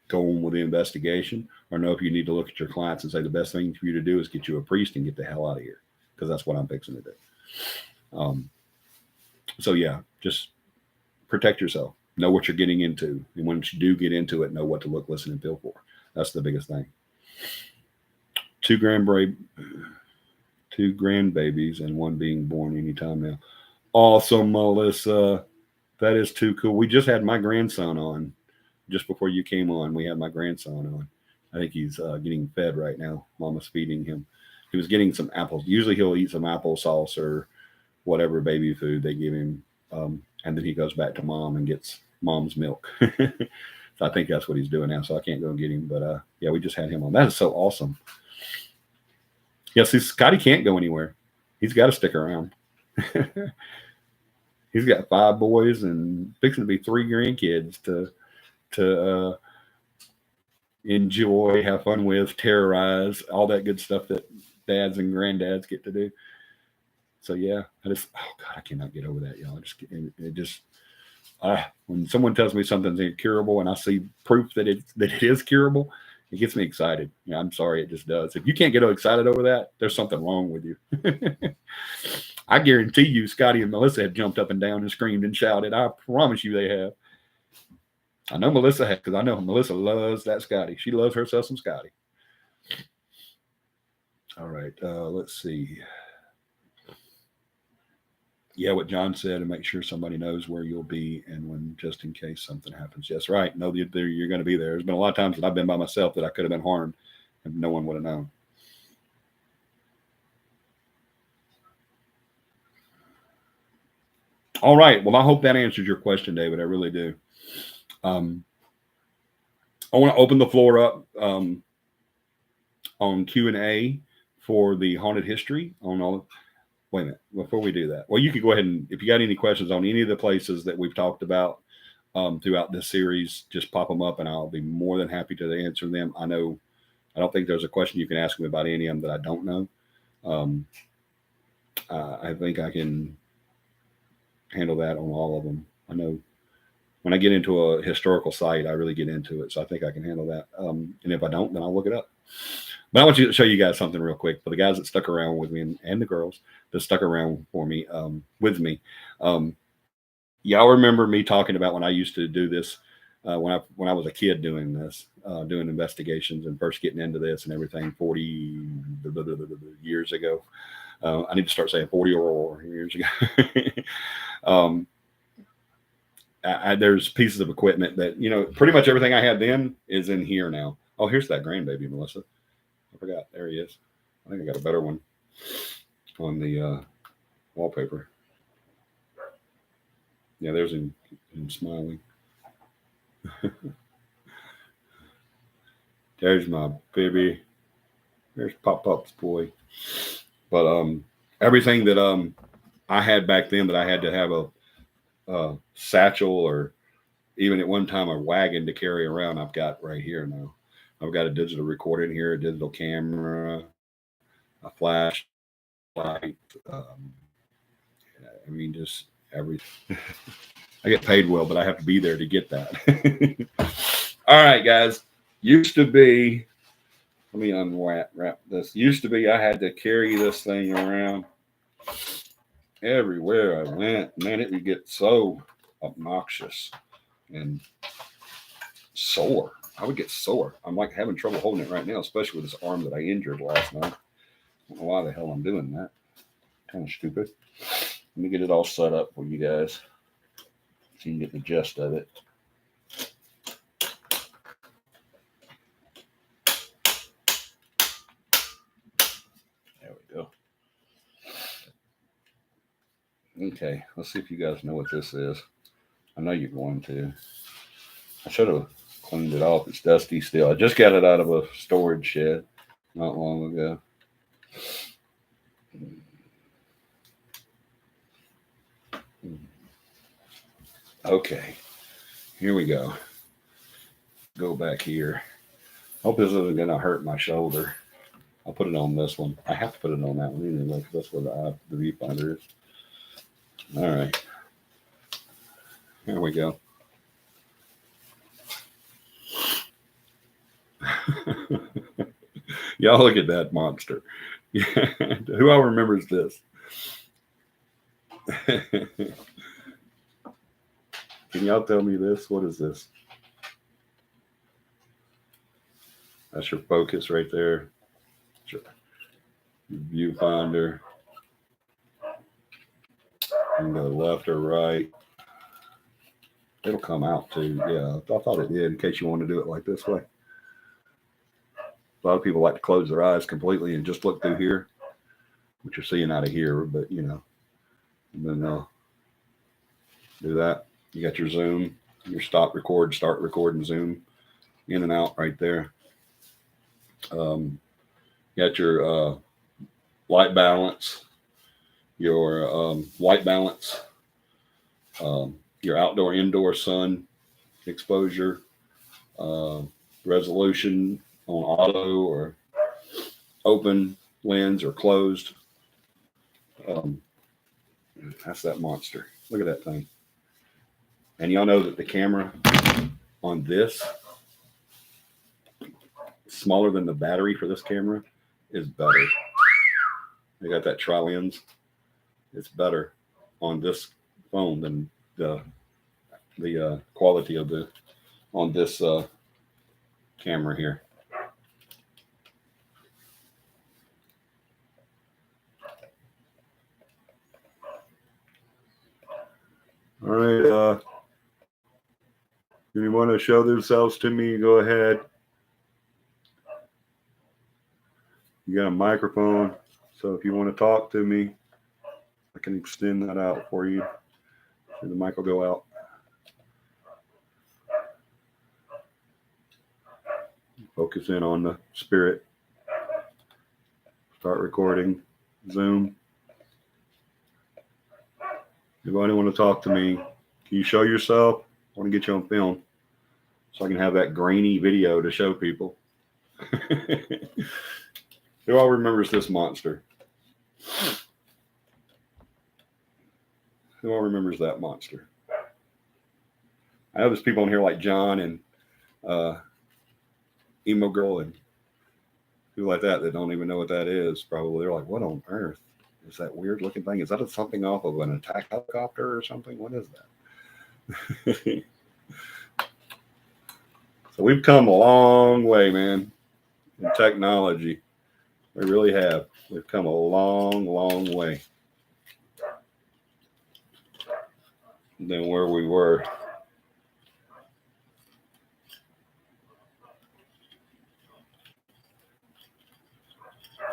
go on with the investigation, or know if you need to look at your clients and say the best thing for you to do is get you a priest and get the hell out of here, because that's what I'm fixing to do. So yeah, just protect yourself. Know what you're getting into, and once you do get into it, know what to look, listen, and feel for. That's the biggest thing. Two grandbabies and one being born anytime now. Awesome, Melissa. That is too cool. We just had my grandson on just before you came on. We had my grandson on. I think he's getting fed right now. Mama's feeding him. He was getting some apples. Usually he'll eat some applesauce or whatever baby food they give him. And then he goes back to mom and gets mom's milk. So I think that's what he's doing now. So I can't go and get him. But yeah, we just had him on. That is so awesome. Yeah, see, Scotty can't go anywhere. He's got to stick around. He's got 5 boys and fixing to be 3 grandkids to enjoy, have fun with, terrorize, all that good stuff that dads and granddads get to do. So yeah, oh God, I cannot get over that, y'all. When someone tells me something's incurable and I see proof that it is curable, it gets me excited. Yeah, I'm sorry, it just does. If you can't get excited over that, there's something wrong with you. I guarantee you, Scotty and Melissa have jumped up and down and screamed and shouted. I promise you they have. I know Melissa has, because I know Melissa loves that Scotty. She loves herself some Scotty. All right, let's see. Yeah, what John said, and make sure somebody knows where you'll be and when, just in case something happens. Yes, right. No, you're going to be there. There's been a lot of times that I've been by myself that I could have been harmed and no one would have known. All right. Well, I hope that answers your question, David. I really do. I want to open the floor up on Q&A for the haunted history on all. Wait a minute. Before we do that, well, you could go ahead and, if you got any questions on any of the places that we've talked about throughout this series, just pop them up and I'll be more than happy to answer them. I don't think there's a question you can ask me about any of them that I don't know. I think I can handle that on all of them. I know when I get into a historical site, I really get into it. So I think I can handle that. And if I don't, then I'll look it up. But I want to show you guys something real quick for the guys that stuck around with me and the girls that stuck around for me with me. Y'all remember me talking about when I used to do this when I was a kid doing this, doing investigations and first getting into this and everything 40 years ago. I need to start saying 40 or years ago. There's pieces of equipment that, pretty much everything I had then is in here now. Oh, here's that grandbaby, Melissa. I forgot. There he is. I think I got a better one on the wallpaper. Yeah, there's him smiling. There's my baby. There's Pop-Pop's boy. But everything that I had back then that I had to have a satchel or even at one time a wagon to carry around, I've got right here now. I've got a digital recorder in here, a digital camera, a flashlight. Just everything. I get paid well, but I have to be there to get that. All right, guys. Used to be, let me unwrap this. Used to be I had to carry this thing around everywhere I went. Man, it would get so obnoxious and sore. I would get sore. I'm like having trouble holding it right now, especially with this arm that I injured last night. I don't know why the hell I'm doing that. Kind of stupid. Let me get it all set up for you guys so you can get the gist of it. There we go. Okay, let's see if you guys know what this is. I know you're going to. I should have cleaned it off. It's dusty still. I just got it out of a storage shed not long ago. Okay, here we go. Go back here. Hope this isn't going to hurt my shoulder. I'll put it on this one. I have to put it on that one anyway, because that's where the viewfinder is. All right. Here we go. Y'all look at that monster. Who all remembers this? Can y'all tell me this? What is this? That's your focus right there. Your viewfinder. You can go left or right. It'll come out too. Yeah, I thought it did in case you want to do it like this way. A lot of people like to close their eyes completely and just look through here, which you're seeing out of here, but you know, and then they'll do that. You got your zoom, your stop record, start record, and zoom in and out right there. You got your light balance, your white balance, your outdoor indoor sun exposure, resolution on auto or open lens or closed. That's that monster. Look at that thing. And y'all know that the camera on this, smaller than the battery for this camera, is better. They got that tri-lens. It's better on this phone than the quality of the on this camera here. All right. If you want to show themselves to me, go ahead. You got a microphone, so if you want to talk to me, I can extend that out for you. So the mic will go out. Focus in on the spirit. Start recording. Zoom. Anybody want to talk to me? Can you show yourself? I want to get you on film so I can have that grainy video to show people. Who all remembers this monster? Who all remembers that monster? I know there's people on here like John and Emo Girl and people like that don't even know what that is. Probably they're like, what on earth is that weird looking thing? Is that something off of an attack helicopter or something? What is that? So we've come a long way, man, in technology. We really have. We've come a long, long way than where we were.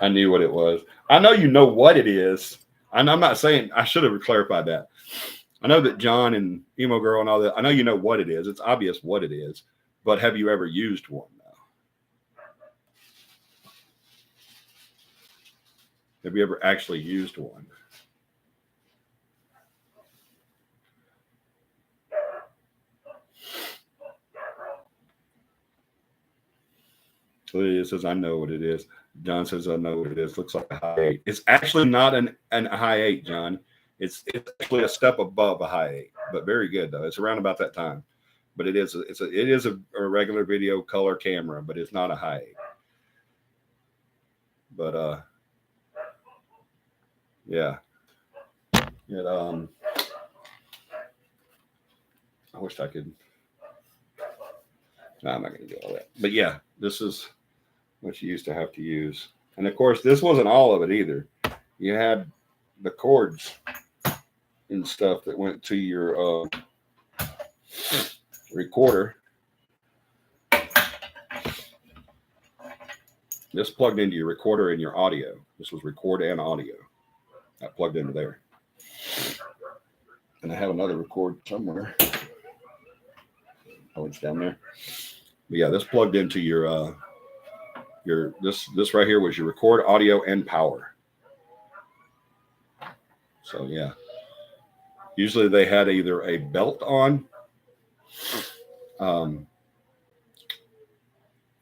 I knew what it was. I know you know what it is. And I'm not saying, I should have clarified that. I know that John and Emo Girl and all that, I know you know what it is. It's obvious what it is. But have you ever used one now? Have you ever actually used one? It says, I know what it is. John says, I know what it is. Looks like a high 8. It's actually not a high 8, John. It's actually a step above a high 8, but very good though. It's around about that time. But it is a regular video color camera, but it's not a high 8. But yeah. I wish I could. No, I'm not going to do all that. But yeah, this is what you used to have to use. And of course, this wasn't all of it either. You had the cords and stuff that went to your recorder. This plugged into your recorder and your audio. This was record and audio. That plugged into there. And I have another record somewhere. Oh, it's down there. But yeah, this plugged into your this right here was your record, audio, and power. So yeah. Usually they had either a belt on,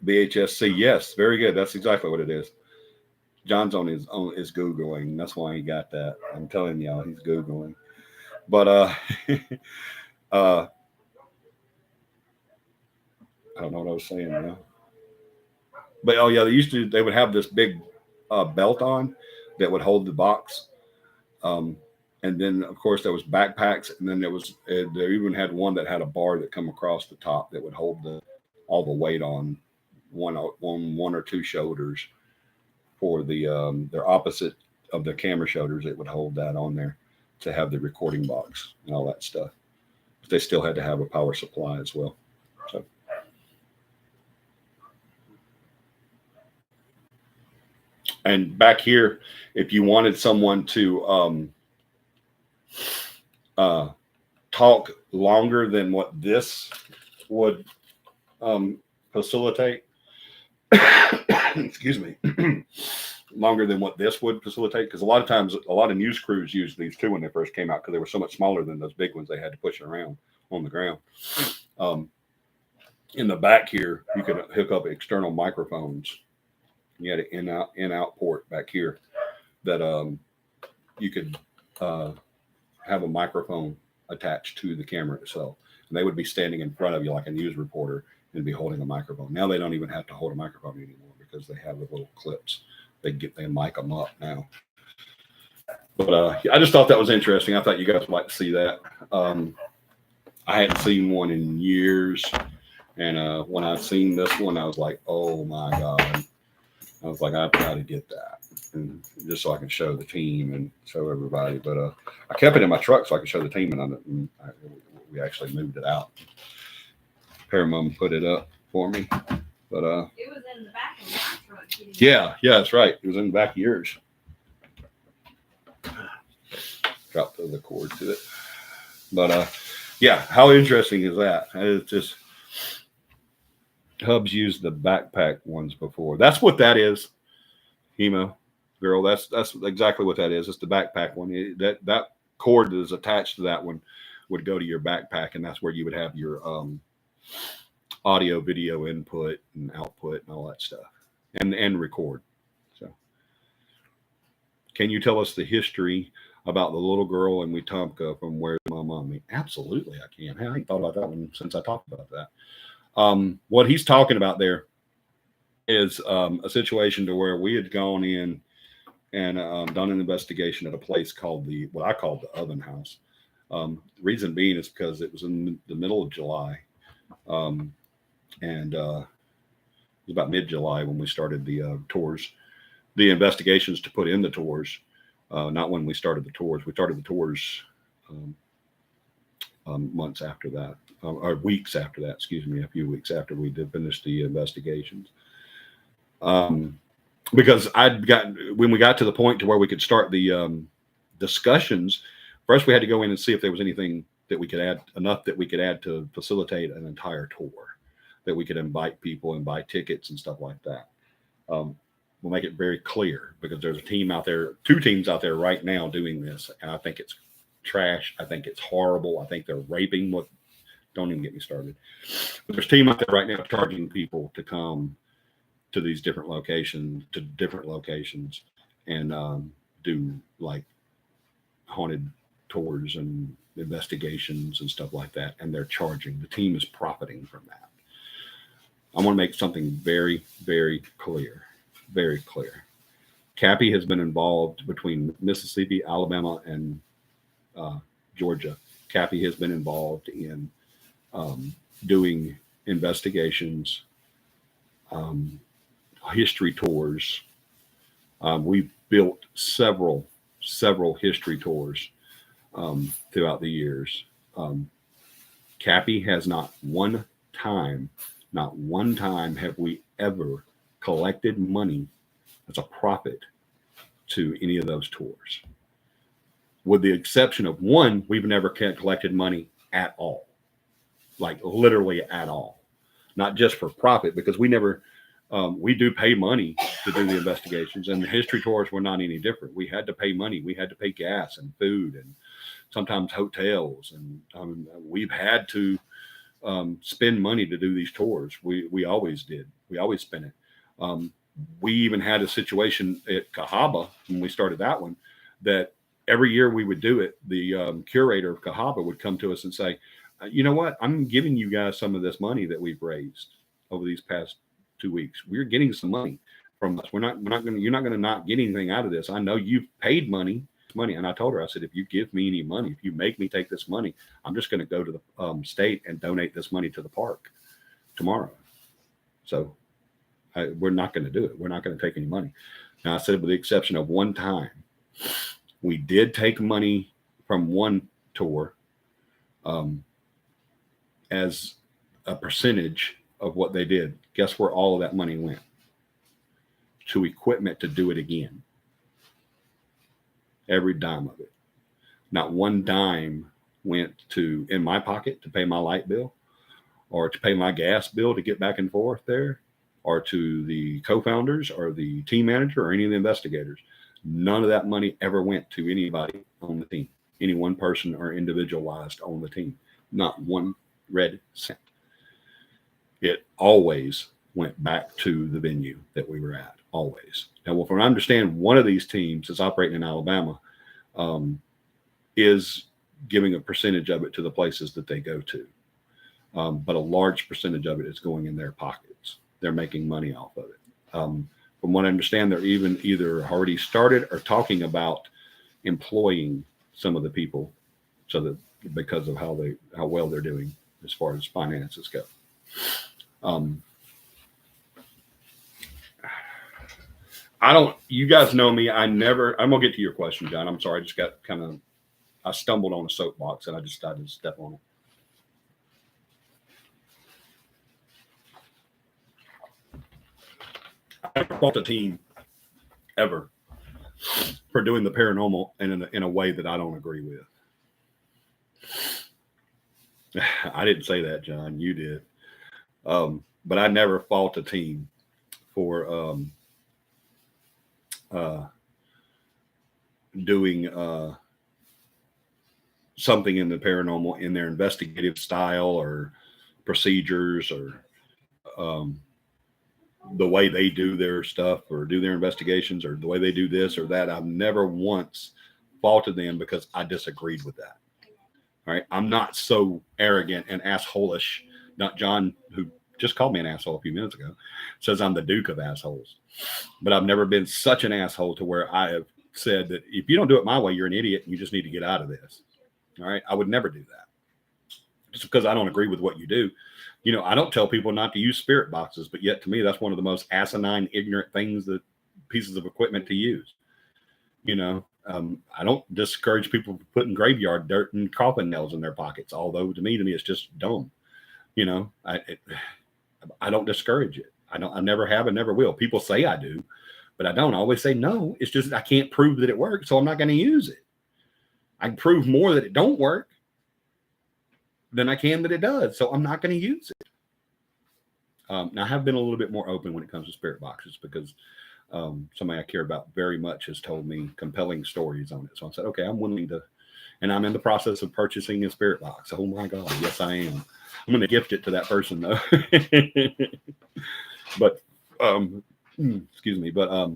VHSC. Yes, very good. That's exactly what it is. John's on his own is Googling. That's why he got that. I'm telling y'all, he's Googling. But uh I don't know what I was saying now. But oh yeah, they would have this big belt on that would hold the box. Um and then of course there was backpacks, and then they even had one that had a bar that come across the top that would hold the all the weight on one or two shoulders for their opposite of the camera shoulders. It would hold that on there to have the recording box and all that stuff. But they still had to have a power supply as well. So, and back here, if you wanted someone to talk longer than what this would facilitate, excuse me, longer than what this would facilitate, because a lot of times a lot of news crews used these too when they first came out, because they were so much smaller than those big ones they had to push around on the ground. In the back here, you could hook up external microphones. You had an in-out port back here that you could have a microphone attached to the camera itself, and they would be standing in front of you like a news reporter and be holding a microphone. Now they don't even have to hold a microphone anymore because they have the little clips. They mic them up now. But I just thought that was interesting. I thought you guys might see that. I hadn't seen one in years, and when I seen this one, I was like, "Oh my god!" I was like, "I've got to get that," and just so I can show the team and show everybody. But I kept it in my truck so I could show the team, and we actually moved it out. Paramount put it up for me, but it was in the back of my truck. Yeah, that's right. It was in the back of yours. Dropped the cord to it, but yeah, how interesting is that? It's just Hubs used the backpack ones before. That's what that is, Hemo girl. That's exactly what that is. It's the backpack one. That cord that is attached to that one would go to your backpack, and that's where you would have your audio, video input and output and all that stuff, and record. So, can you tell us the history about the little girl in Wetumpka from Where's My Mommy? Absolutely, I can. I ain't thought about that one since I talked about that. What he's talking about there is a situation to where we had gone in and done an investigation at a place called what I called the Oven House. The reason being is because it was in the middle of July, and it was about mid-July when we started the tours, the investigations to put in the tours. Not when we started the tours. We started the tours months after that, or weeks after that, excuse me, a few weeks after we did finish the investigations. Because when we got to the point to where we could start the discussions, first we had to go in and see if there was anything that we could add, enough that we could add to facilitate an entire tour, that we could invite people and buy tickets and stuff like that. We'll make it very clear, because there's a team out there, 2 teams out there right now doing this, and I think it's trash. I think it's horrible. I think they're raping don't even get me started. But there's a team out there right now charging people to come to these different locations, and do like haunted tours and investigations and stuff like that. And they're charging. The team is profiting from that. I want to make something very, very clear. Very clear. CAPI has been involved between Mississippi, Alabama, and Georgia. CAPI has been involved in doing investigations, history tours. We've built several history tours throughout the years. CAPI has not one time have we ever collected money as a profit to any of those tours. With the exception of one, we've never collected money at all. Like literally at all. Not just for profit, because we never, we do pay money to do the investigations, and the history tours were not any different. We had to pay money. We had to pay gas and food and sometimes hotels. And we've had to spend money to do these tours. We always did. We always spent it. We even had a situation at Cahaba when we started that one, that every year we would do it. The curator of Cahaba would come to us and say, you know what? I'm giving you guys some of this money that we've raised over these past 2 weeks. We're getting some money from us. You're not going to not get anything out of this. I know you've paid money. And I told her, I said, if you give me any money, if you make me take this money, I'm just going to go to the state and donate this money to the park tomorrow. So we're not going to do it. We're not going to take any money. Now, I said, with the exception of one time, we did take money from one tour as a percentage of what they did. Guess where all of that money went? To equipment to do it again. Every dime of it. Not one dime went in my pocket to pay my light bill, or to pay my gas bill to get back and forth there, or to the co-founders or the team manager or any of the investigators. None of that money ever went to anybody on the team, any one person or individualized on the team. Not one red cent. It always went back to the venue that we were at, always. Now, from what I understand, one of these teams that's operating in Alabama is giving a percentage of it to the places that they go to. But a large percentage of it is going in their pockets. They're making money off of it. From what I understand, they're even either already started or talking about employing some of the people, so that because of how well they're doing as far as finances go. You guys know me. I'm gonna get to your question, John. I'm sorry. I just got I stumbled on a soapbox and I just decided to step on it. I never fault a team ever for doing the paranormal in a way that I don't agree with. I didn't say that, John. You did. But I never fault a team for doing something in the paranormal in their investigative style or procedures, or the way they do their stuff or do their investigations, or the way they do this or that. I've never once faulted them because I disagreed with that. All right. I'm not so arrogant and asshole-ish. Not John, who just called me an asshole a few minutes ago, says I'm the Duke of assholes. But I've never been such an asshole to where I have said that if you don't do it my way, you're an idiot and you just need to get out of this. All right. I would never do that just because I don't agree with what you do. You know, I don't tell people not to use spirit boxes, but yet to me, that's one of the most asinine, ignorant pieces of equipment to use. You know, I don't discourage people from putting graveyard dirt and coffin nails in their pockets, although to me, it's just dumb. You know, I don't discourage it. I never have and never will. People say I do, but I don't. I always say no. It's just I can't prove that it works, so I'm not going to use it. I can prove more that it don't work than I can that it does, so I'm not going to use it. Now, I have been a little bit more open when it comes to spirit boxes because somebody I care about very much has told me compelling stories on it. So I said, okay, I'm willing to, and I'm in the process of purchasing a spirit box. Oh my God, yes, I am. I'm going to gift it to that person though. But, excuse me, but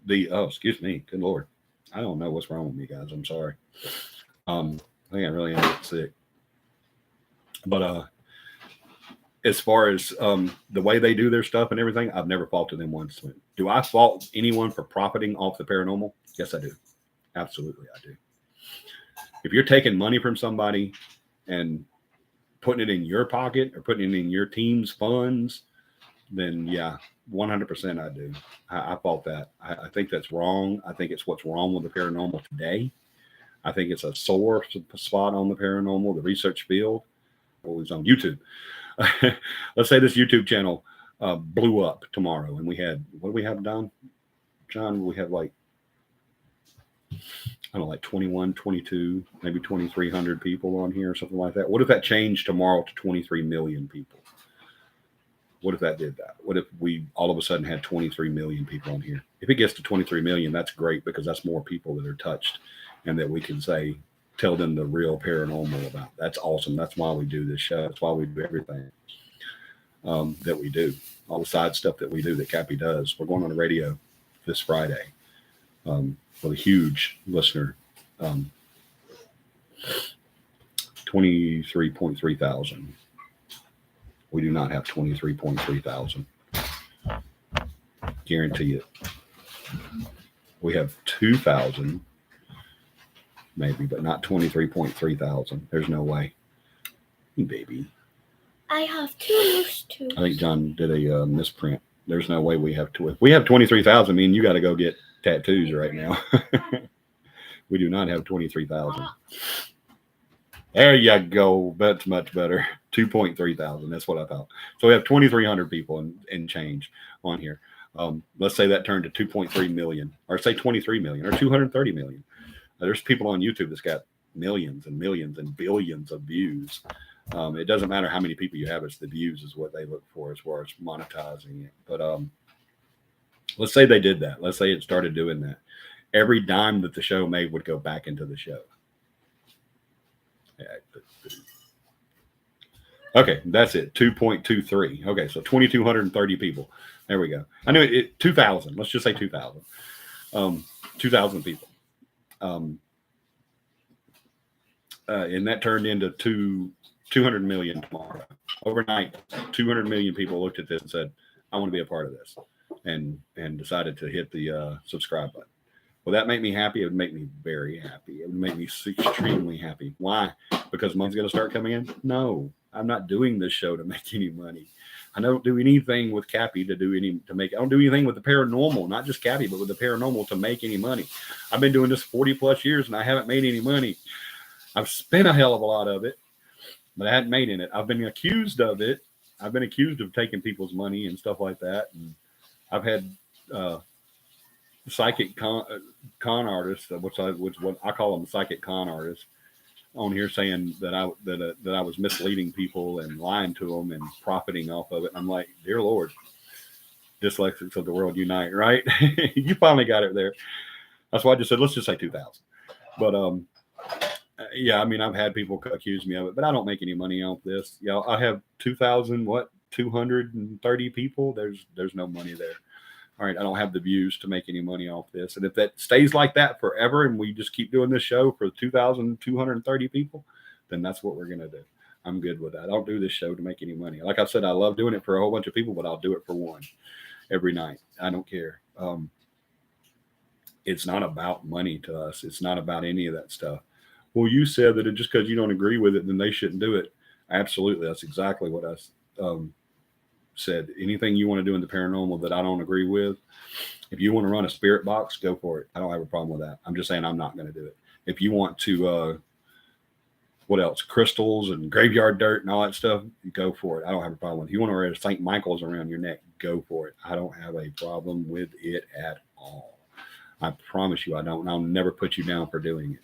excuse me, good Lord. I don't know what's wrong with me, guys. I'm sorry. I think I really am sick. But as far as the way they do their stuff and everything, I've never faulted them once. Do I fault anyone for profiting off the paranormal? Yes, I do. Absolutely, I do. If you're taking money from somebody and putting it in your pocket or putting it in your team's funds, then yeah, 100% I do. I fault that. I think that's wrong. I think it's what's wrong with the paranormal today. I think it's a sore spot on the paranormal, the research field. Always on YouTube. Let's say this YouTube channel blew up tomorrow, and we had, what do we have done, John? We have like 21, 22, maybe 2,300 people on here or something like that. What if that changed tomorrow to 23 million people? What if that did that? What if we all of a sudden had 23 million people on here? If it gets to 23 million, that's great because that's more people that are touched and that we can tell them the real paranormal about. That's awesome. That's why we do this show. That's why we do everything. that we do, all the side stuff that we do that CAPI does. We're going on the radio this Friday with a huge listener, 23.3 thousand. We do not have 23.3 thousand. Guarantee it. We have 2,000, maybe, but not 23.3 thousand. There's no way. Baby. I have two too. I think John did a misprint. There's no way we have two. We have 23,000. I mean, you got to go get tattoos right now. We do not have 23,000. There you go. That's much better. 2.3 thousand. That's what I thought. So we have 2,300 people and change on here. Let's say that turned to 2.3 million, or say 23 million, or 230 million. There's people on YouTube that's got millions and millions and billions of views. It doesn't matter how many people you have; it's the views is what they look for as far as monetizing it. But let's say they did that. Let's say it started doing that. Every dime that the show made would go back into the show. Okay, that's it. 2.23. Okay, so 2,230 people. There we go. I knew it. 2,000. Let's just say 2,000. 2,000 people. And that turned into 200 million tomorrow. Overnight, 200 million people looked at this and said, I want to be a part of this, and decided to hit the subscribe button. Will that make me happy? It would make me very happy. It would make me extremely happy. Why? Because money's going to start coming in? No, I'm not doing this show to make any money. I don't do anything with CAPI I don't do anything with the paranormal, not just CAPI, but with the paranormal to make any money. I've been doing this 40 plus years and I haven't made any money. I've spent a hell of a lot of it, but I hadn't made in it. I've been accused of it. I've been accused of taking people's money and stuff like that. And I've had psychic con artists, which what I call them psychic con artists, on here saying that I was misleading people and lying to them and profiting off of it. And I'm like, dear Lord, dyslexics of the world unite, right? You finally got it there. That's why I just said, let's just say 2,000. But yeah, I mean, I've had people accuse me of it, but I don't make any money off this. I have 230 people. There's no money there. All right, I don't have the views to make any money off this. And if that stays like that forever and we just keep doing this show for 2,230 people, then that's what we're going to do. I'm good with that. I don't do this show to make any money. Like I said, I love doing it for a whole bunch of people, but I'll do it for one every night. I don't care. It's not about money to us. It's not about any of that stuff. Well, you said that just because you don't agree with it, then they shouldn't do it. Absolutely. That's exactly what I said. Anything you want to do in the paranormal that I don't agree with, if you want to run a spirit box, go for it. I don't have a problem with that. I'm just saying I'm not going to do it. If you want to, what else? Crystals and graveyard dirt and all that stuff, go for it. I don't have a problem with it. If you want to wear St. Michael's around your neck, go for it. I don't have a problem with it at all. I promise you I don't. And I'll never put you down for doing it.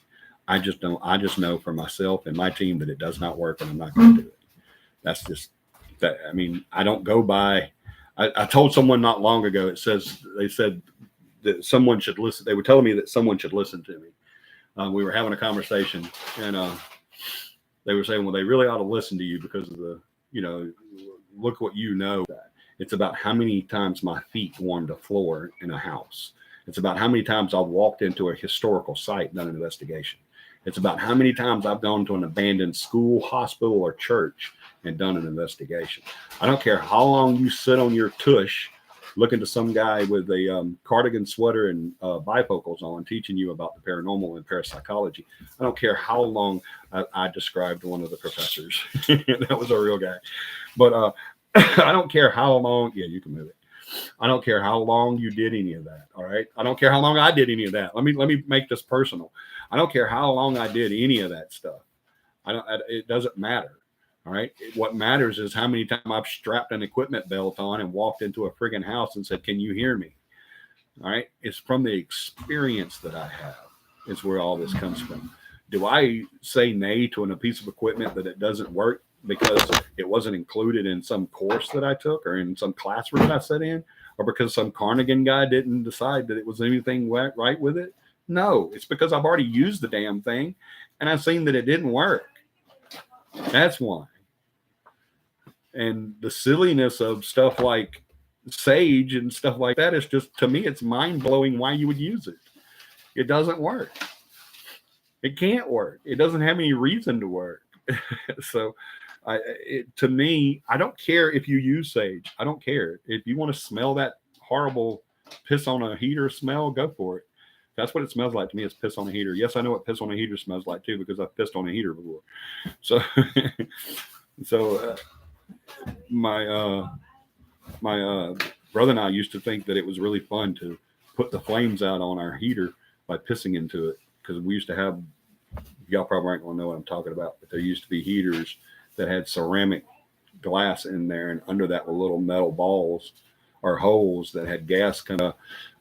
I just don't. I just know for myself and my team that it does not work, and I'm not going to do it. That's just that. I mean, I don't go by. I told someone not long ago. They said that someone should listen. They were telling me that someone should listen to me. We were having a conversation, and they were saying, well, they really ought to listen to you because of the, look what you know. It's about how many times my feet warmed a floor in a house. It's about how many times I've walked into a historical site, done an investigation. It's about how many times I've gone to an abandoned school, hospital, or church and done an investigation. I don't care how long you sit on your tush looking to some guy with a cardigan sweater and bifocals on teaching you about the paranormal and parapsychology. I don't care how long I described one of the professors. That was a real guy. But I don't care how long. Yeah, you can move it. I don't care how long you did any of that. All right. I don't care how long I did any of that. Let me make this personal. I don't care how long I did any of that stuff. It doesn't matter. All right. What matters is how many times I've strapped an equipment belt on and walked into a friggin' house and said, can you hear me? All right. It's from the experience that I have is where all this comes from. Do I say nay to a piece of equipment that it doesn't work because it wasn't included in some course that I took or in some classroom that I sat in, or because some Carnegie guy didn't decide that it was anything right with it? No, it's because I've already used the damn thing and I've seen that it didn't work. That's why. And the silliness of stuff like sage and stuff like that is just, to me, it's mind blowing why you would use it. It doesn't work. It can't work. It doesn't have any reason to work. So, to me, I don't care if you use sage. I don't care. If you want to smell that horrible piss on a heater smell, go for it. That's what it smells like to me. It's piss on a heater. Yes, I know what piss on a heater smells like too, because I've pissed on a heater before. So, my brother and I used to think that it was really fun to put the flames out on our heater by pissing into it, because we used to have, y'all probably aren't going to know what I'm talking about, but there used to be heaters that had ceramic glass in there, and under that were little metal balls or holes that had gas kind of.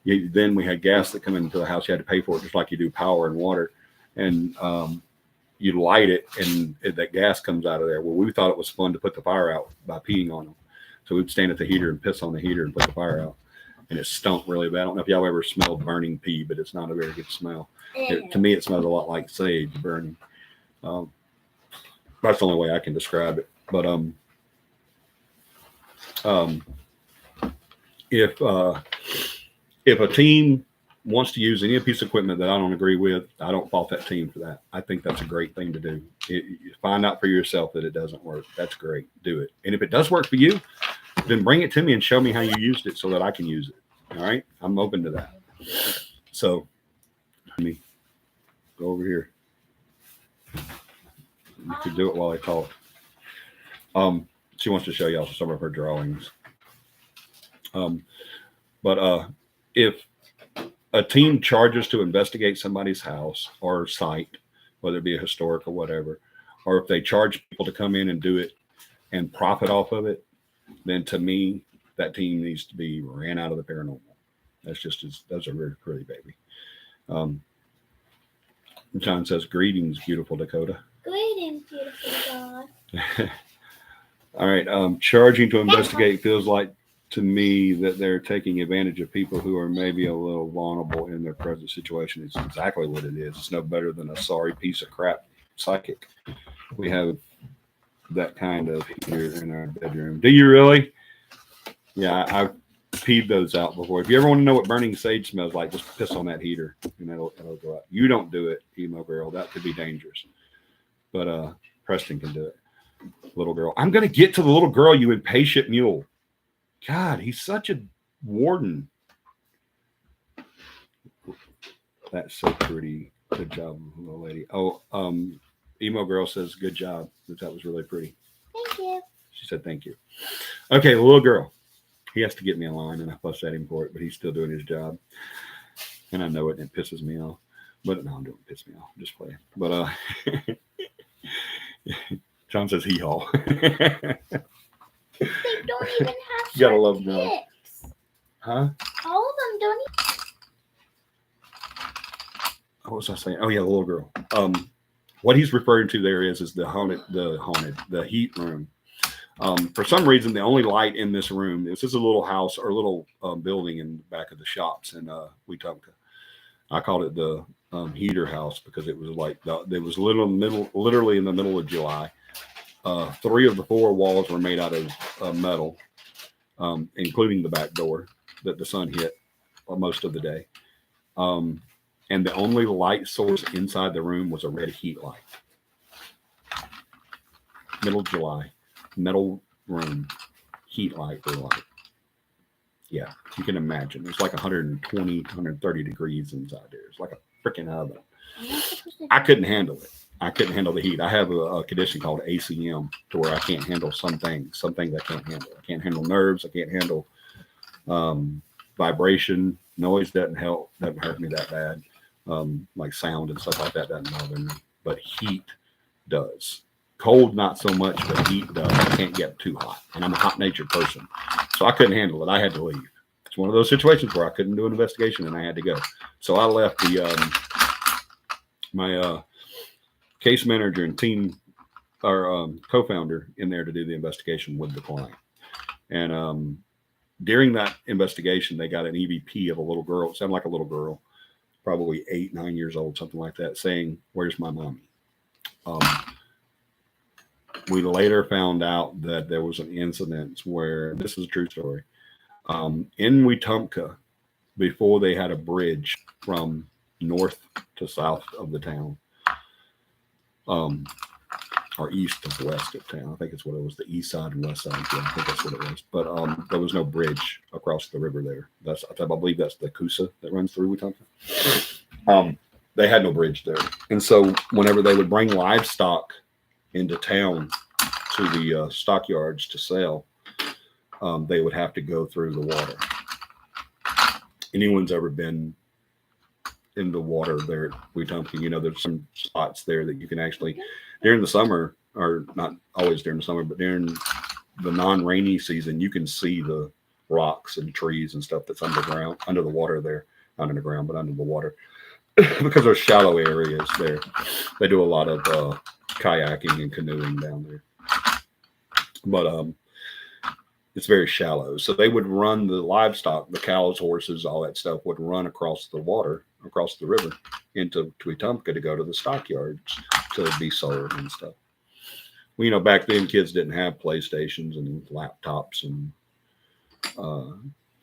Then we had gas that come into the house. You had to pay for it, just like you do power and water, and you light it, and that gas comes out of there. Well, we thought it was fun to put the fire out by peeing on them, so we'd stand at the heater and piss on the heater and put the fire out, and it stunk really bad. I don't know if y'all ever smelled burning pee, but it's not a very good smell. To me, it smells a lot like sage burning. That's the only way I can describe it. But if a team wants to use any piece of equipment that I don't agree with, I don't fault that team for that. I think that's a great thing to do. You find out for yourself that it doesn't work. That's great. Do it. And if it does work for you, then bring it to me and show me how you used it so that I can use it. All right? I'm open to that. So let me go over here. You could do it while I talk. She wants to show y'all some of her drawings. But if a team charges to investigate somebody's house or site, whether it be a historic or whatever, or if they charge people to come in and do it and profit off of it, then to me, that team needs to be ran out of the paranormal. That's a very pretty baby. John says, "Greetings, beautiful Dakota." Greetings, beautiful God. All right. Charging to investigate feels like to me that they're taking advantage of people who are maybe a little vulnerable in their present situation. It's exactly what it is. It's no better than a sorry piece of crap psychic. We have that kind of here in our bedroom. Do you really? Yeah, I've peed those out before. If you ever want to know what burning sage smells like, just piss on that heater and it'll go out. You don't do it, emo girl. That could be dangerous. But Preston can do it. Little girl. I'm going to get to the little girl, you impatient mule. God, he's such a warden. That's so pretty. Good job, little lady. Oh, emo girl says, good job. That was really pretty. Thank you. She said, thank you. Okay, the little girl. He has to get me in line, and I fuss at him for it, but he's still doing his job. And I know it, and it pisses me off. But no, it don't piss me off. I'm just playing. But John says hee haw. They don't even have You gotta love sharp John. tips. Huh? All of them don't even. What was I saying? Oh yeah, the little girl. What he's referring to there is the heat room. For some reason, the only light in this room, this is a little house or a little building in the back of the shops in Wetumpka. I called it the heater house because it was like it was literally in the middle of July. 3 of the 4 walls were made out of metal, including the back door that the sun hit most of the day. And the only light source inside the room was a red heat light. Middle of July, metal room, heat light for light. Yeah, you can imagine. It's like 120, 130 degrees inside there. It's like a freaking oven. I couldn't handle it. I couldn't handle the heat. I have a condition called ACM to where I can't handle some things. Some things I can't handle. I can't handle nerves. I can't handle vibration. Noise doesn't hurt me that bad. Like sound and stuff like that doesn't bother me. But heat does. Cold, not so much, but heat does. I can't get too hot. And I'm a hot-natured person. So I couldn't handle it. I had to leave. It's one of those situations where I couldn't do an investigation and I had to go. So I left my case manager and team or co-founder in there to do the investigation with the client. And during that investigation, they got an EVP of a little girl. It sounded like a little girl, probably 8, 9 years old, something like that, saying, "Where's my mommy?" we later found out that there was an incident where, this is a true story, in Wetumpka, before they had a bridge from north to south of the town, or east to west of town. I think it's what it was, the east side and west side. Yeah, I think that's what it was. But there was no bridge across the river there. I believe that's the Coosa that runs through Wetumpka. They had no bridge there. And so whenever they would bring livestock into town to the stockyards to sell, they would have to go through the water. Anyone's ever been in the water there at Wetumpka, there's some spots there that you can actually, during the summer, or not always during the summer, but during the non-rainy season, you can see the rocks and trees and stuff that's underground, under the water there, not underground, but under the water, because there's shallow areas there. They do a lot of kayaking and canoeing down there, but it's very shallow. So they would run the livestock, the cows, horses, all that stuff would run across the water, across the river into Wetumpka to go to the stockyards to be sold and stuff. Well, back then kids didn't have PlayStations and laptops and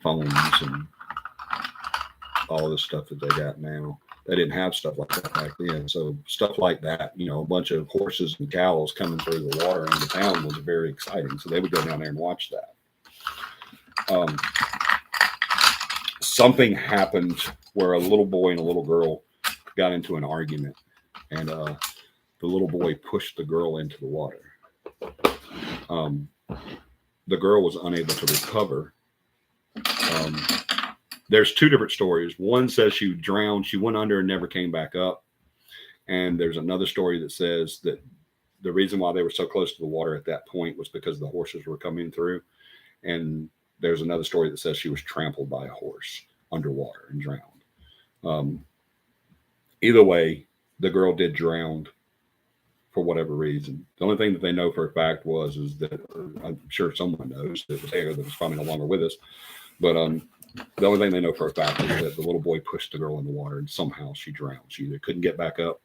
phones and all the stuff that they got now. They didn't have stuff like that back then. So stuff like that, a bunch of horses and cows coming through the water into town was very exciting. So they would go down there and watch that. Something happened where a little boy and a little girl got into an argument, and the little boy pushed the girl into the water. The girl was unable to recover. There's two different stories. One says she drowned, she went under and never came back up. And there's another story that says that the reason why they were so close to the water at that point was because the horses were coming through. And there's another story that says she was trampled by a horse underwater and drowned. Either way, the girl did drown for whatever reason. The only thing that they know for a fact is that, I'm sure someone knows that was there that was probably no longer with us, but the only thing they know for a fact is that the little boy pushed the girl in the water and somehow she drowned. She either couldn't get back up,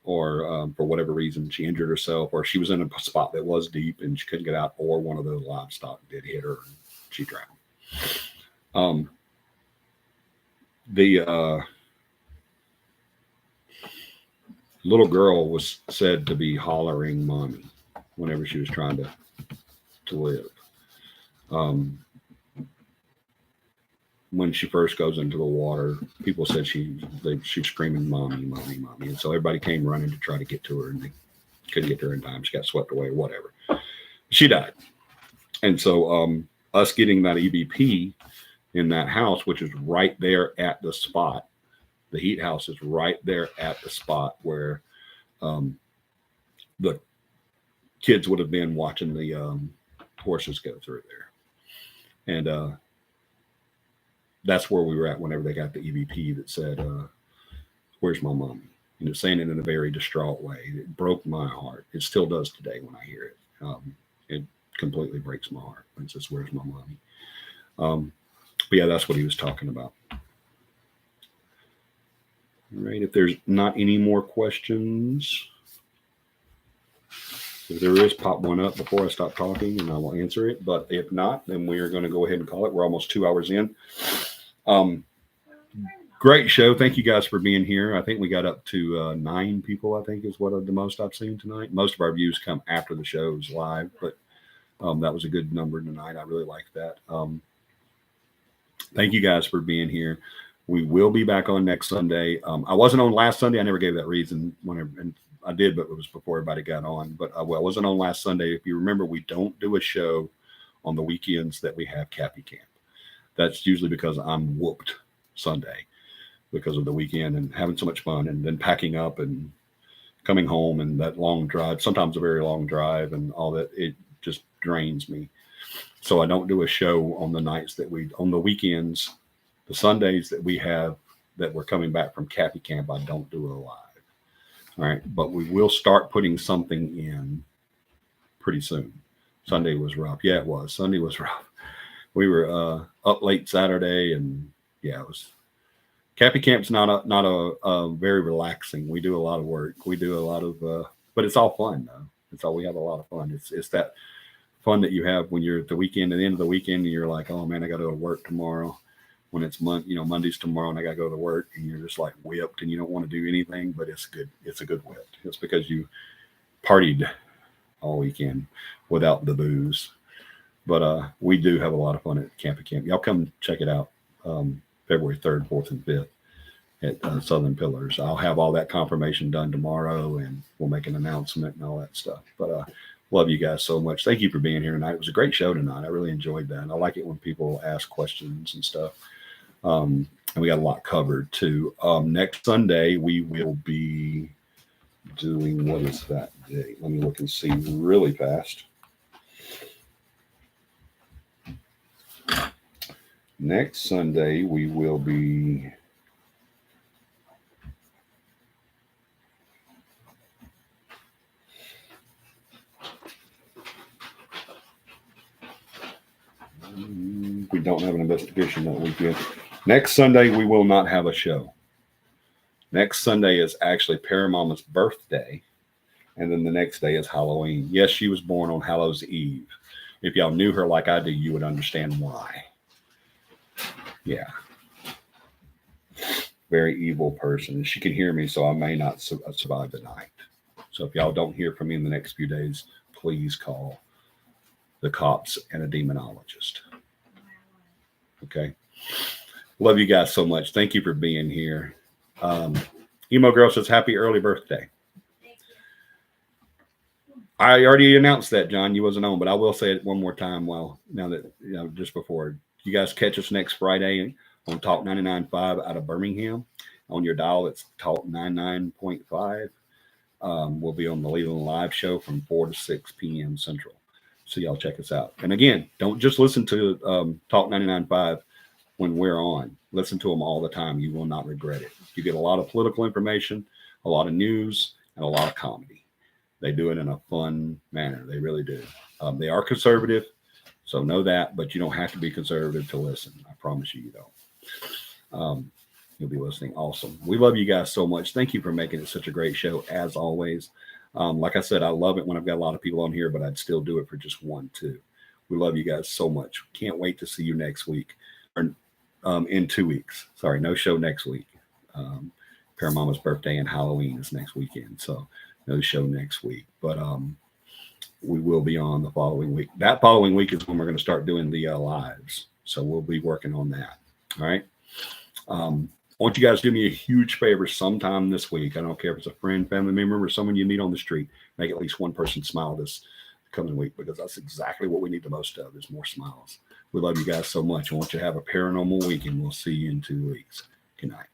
or for whatever reason she injured herself, or she was in a spot that was deep and she couldn't get out, or one of the livestock did hit her and she drowned. The little girl was said to be hollering mommy whenever she was trying to live. When she first goes into the water, people said she's screaming mommy, mommy, mommy. And so everybody came running to try to get to her, and they couldn't get to her in time. She got swept away or whatever. She died. And so us getting that EVP in that house, which is right there at the spot, the heat house is right there at the spot where the kids would have been watching the horses go through there. And that's where we were at whenever they got the EVP that said, where's my mommy? Saying it in a very distraught way. It broke my heart. It still does today when I hear it. It completely breaks my heart. It says, where's my mommy? But yeah, that's what he was talking about. All right, if there's not any more questions, if there is, pop one up before I stop talking and I will answer it. But if not, then we are going to go ahead and call it. We're almost 2 hours in. Great show. Thank you guys for being here. I think we got up to 9 people, I think is what the most I've seen tonight. Most of our views come after the show's live, but that was a good number tonight. I really like that. Thank you guys for being here. We will be back on next Sunday. I wasn't on last Sunday. I never gave that reason and I did, but it was before everybody got on. But I wasn't on last Sunday. If you remember, we don't do a show on the weekends that we have CAPI camp. That's usually because I'm whooped Sunday because of the weekend and having so much fun and then packing up and coming home and that long drive, sometimes a very long drive and all that. It just drains me. So I don't do a show on the nights on the weekends, the Sundays that we have that we're coming back from CAPI camp. I don't do a live. All right. But we will start putting something in pretty soon. Sunday was rough. Yeah, it was. Sunday was rough. We were up late Saturday and yeah, it was. CAPI camp's not a very relaxing. We do a lot of work. We do a lot of, but it's all fun though. It's all we have a lot of fun. It's that fun that you have when you're at the weekend, at the end of the weekend, and you're like, oh man, I got to go to work tomorrow. When it's Monday's tomorrow, and I got to go to work, and you're just like whipped, and you don't want to do anything, but it's good. It's a good whip. It's because you partied all weekend without the booze. But we do have a lot of fun at CAPI Camp. Y'all come check it out. February 3rd, 4th, and 5th at Southern Pillars. I'll have all that confirmation done tomorrow, and we'll make an announcement and all that stuff. But love you guys so much. Thank you for being here tonight. It was a great show tonight. I really enjoyed that. I like it when people ask questions and stuff. And we got a lot covered too. Next Sunday, we will be doing, what is that date? Let me look and see really fast. Next Sunday, we will be we don't have an investigation that weekend. Next Sunday, we will not have a show. Next Sunday is actually Paramama's birthday, and then the next day is Halloween. Yes, she was born on Hallows Eve. If y'all knew her like I do, you would understand why. Yeah. Very evil person. She can hear me, so I may not survive the night. So if y'all don't hear from me in the next few days, please call the cops and a demonologist. Okay. Love you guys so much. Thank you for being here. Emo Girl says, happy early birthday. I already announced that, John. You wasn't on, but I will say it one more time just before. You guys catch us next Friday on Talk 99.5 out of Birmingham. On your dial, it's Talk 99.5. We'll be on the Leland Live show from 4 to 6 p.m. Central. So y'all check us out. And again, don't just listen to Talk 99.5 when we're on. Listen to them all the time. You will not regret it. You get a lot of political information, a lot of news, and a lot of comedy. They do it in a fun manner. They really do. They are conservative, so know that, but you don't have to be conservative to listen. I promise you don't. You'll be listening. Awesome. We love you guys so much. Thank you for making it such a great show, as always. Like I said, I love it when I've got a lot of people on here, but I'd still do it for just one, too. We love you guys so much. Can't wait to see you next week. Or in 2 weeks. Sorry, no show next week. Paramama's birthday and Halloween is next weekend, so no show next week. But we will be on the following week. That following week is when we're going to start doing the lives. So we'll be working on that. All right. I want you guys to do me a huge favor sometime this week. I don't care if it's a friend, family member, or someone you meet on the street. Make at least one person smile this coming week, because that's exactly what we need the most of, is more smiles. We love you guys so much. I want you to have a paranormal weekend. We'll see you in 2 weeks. Good night.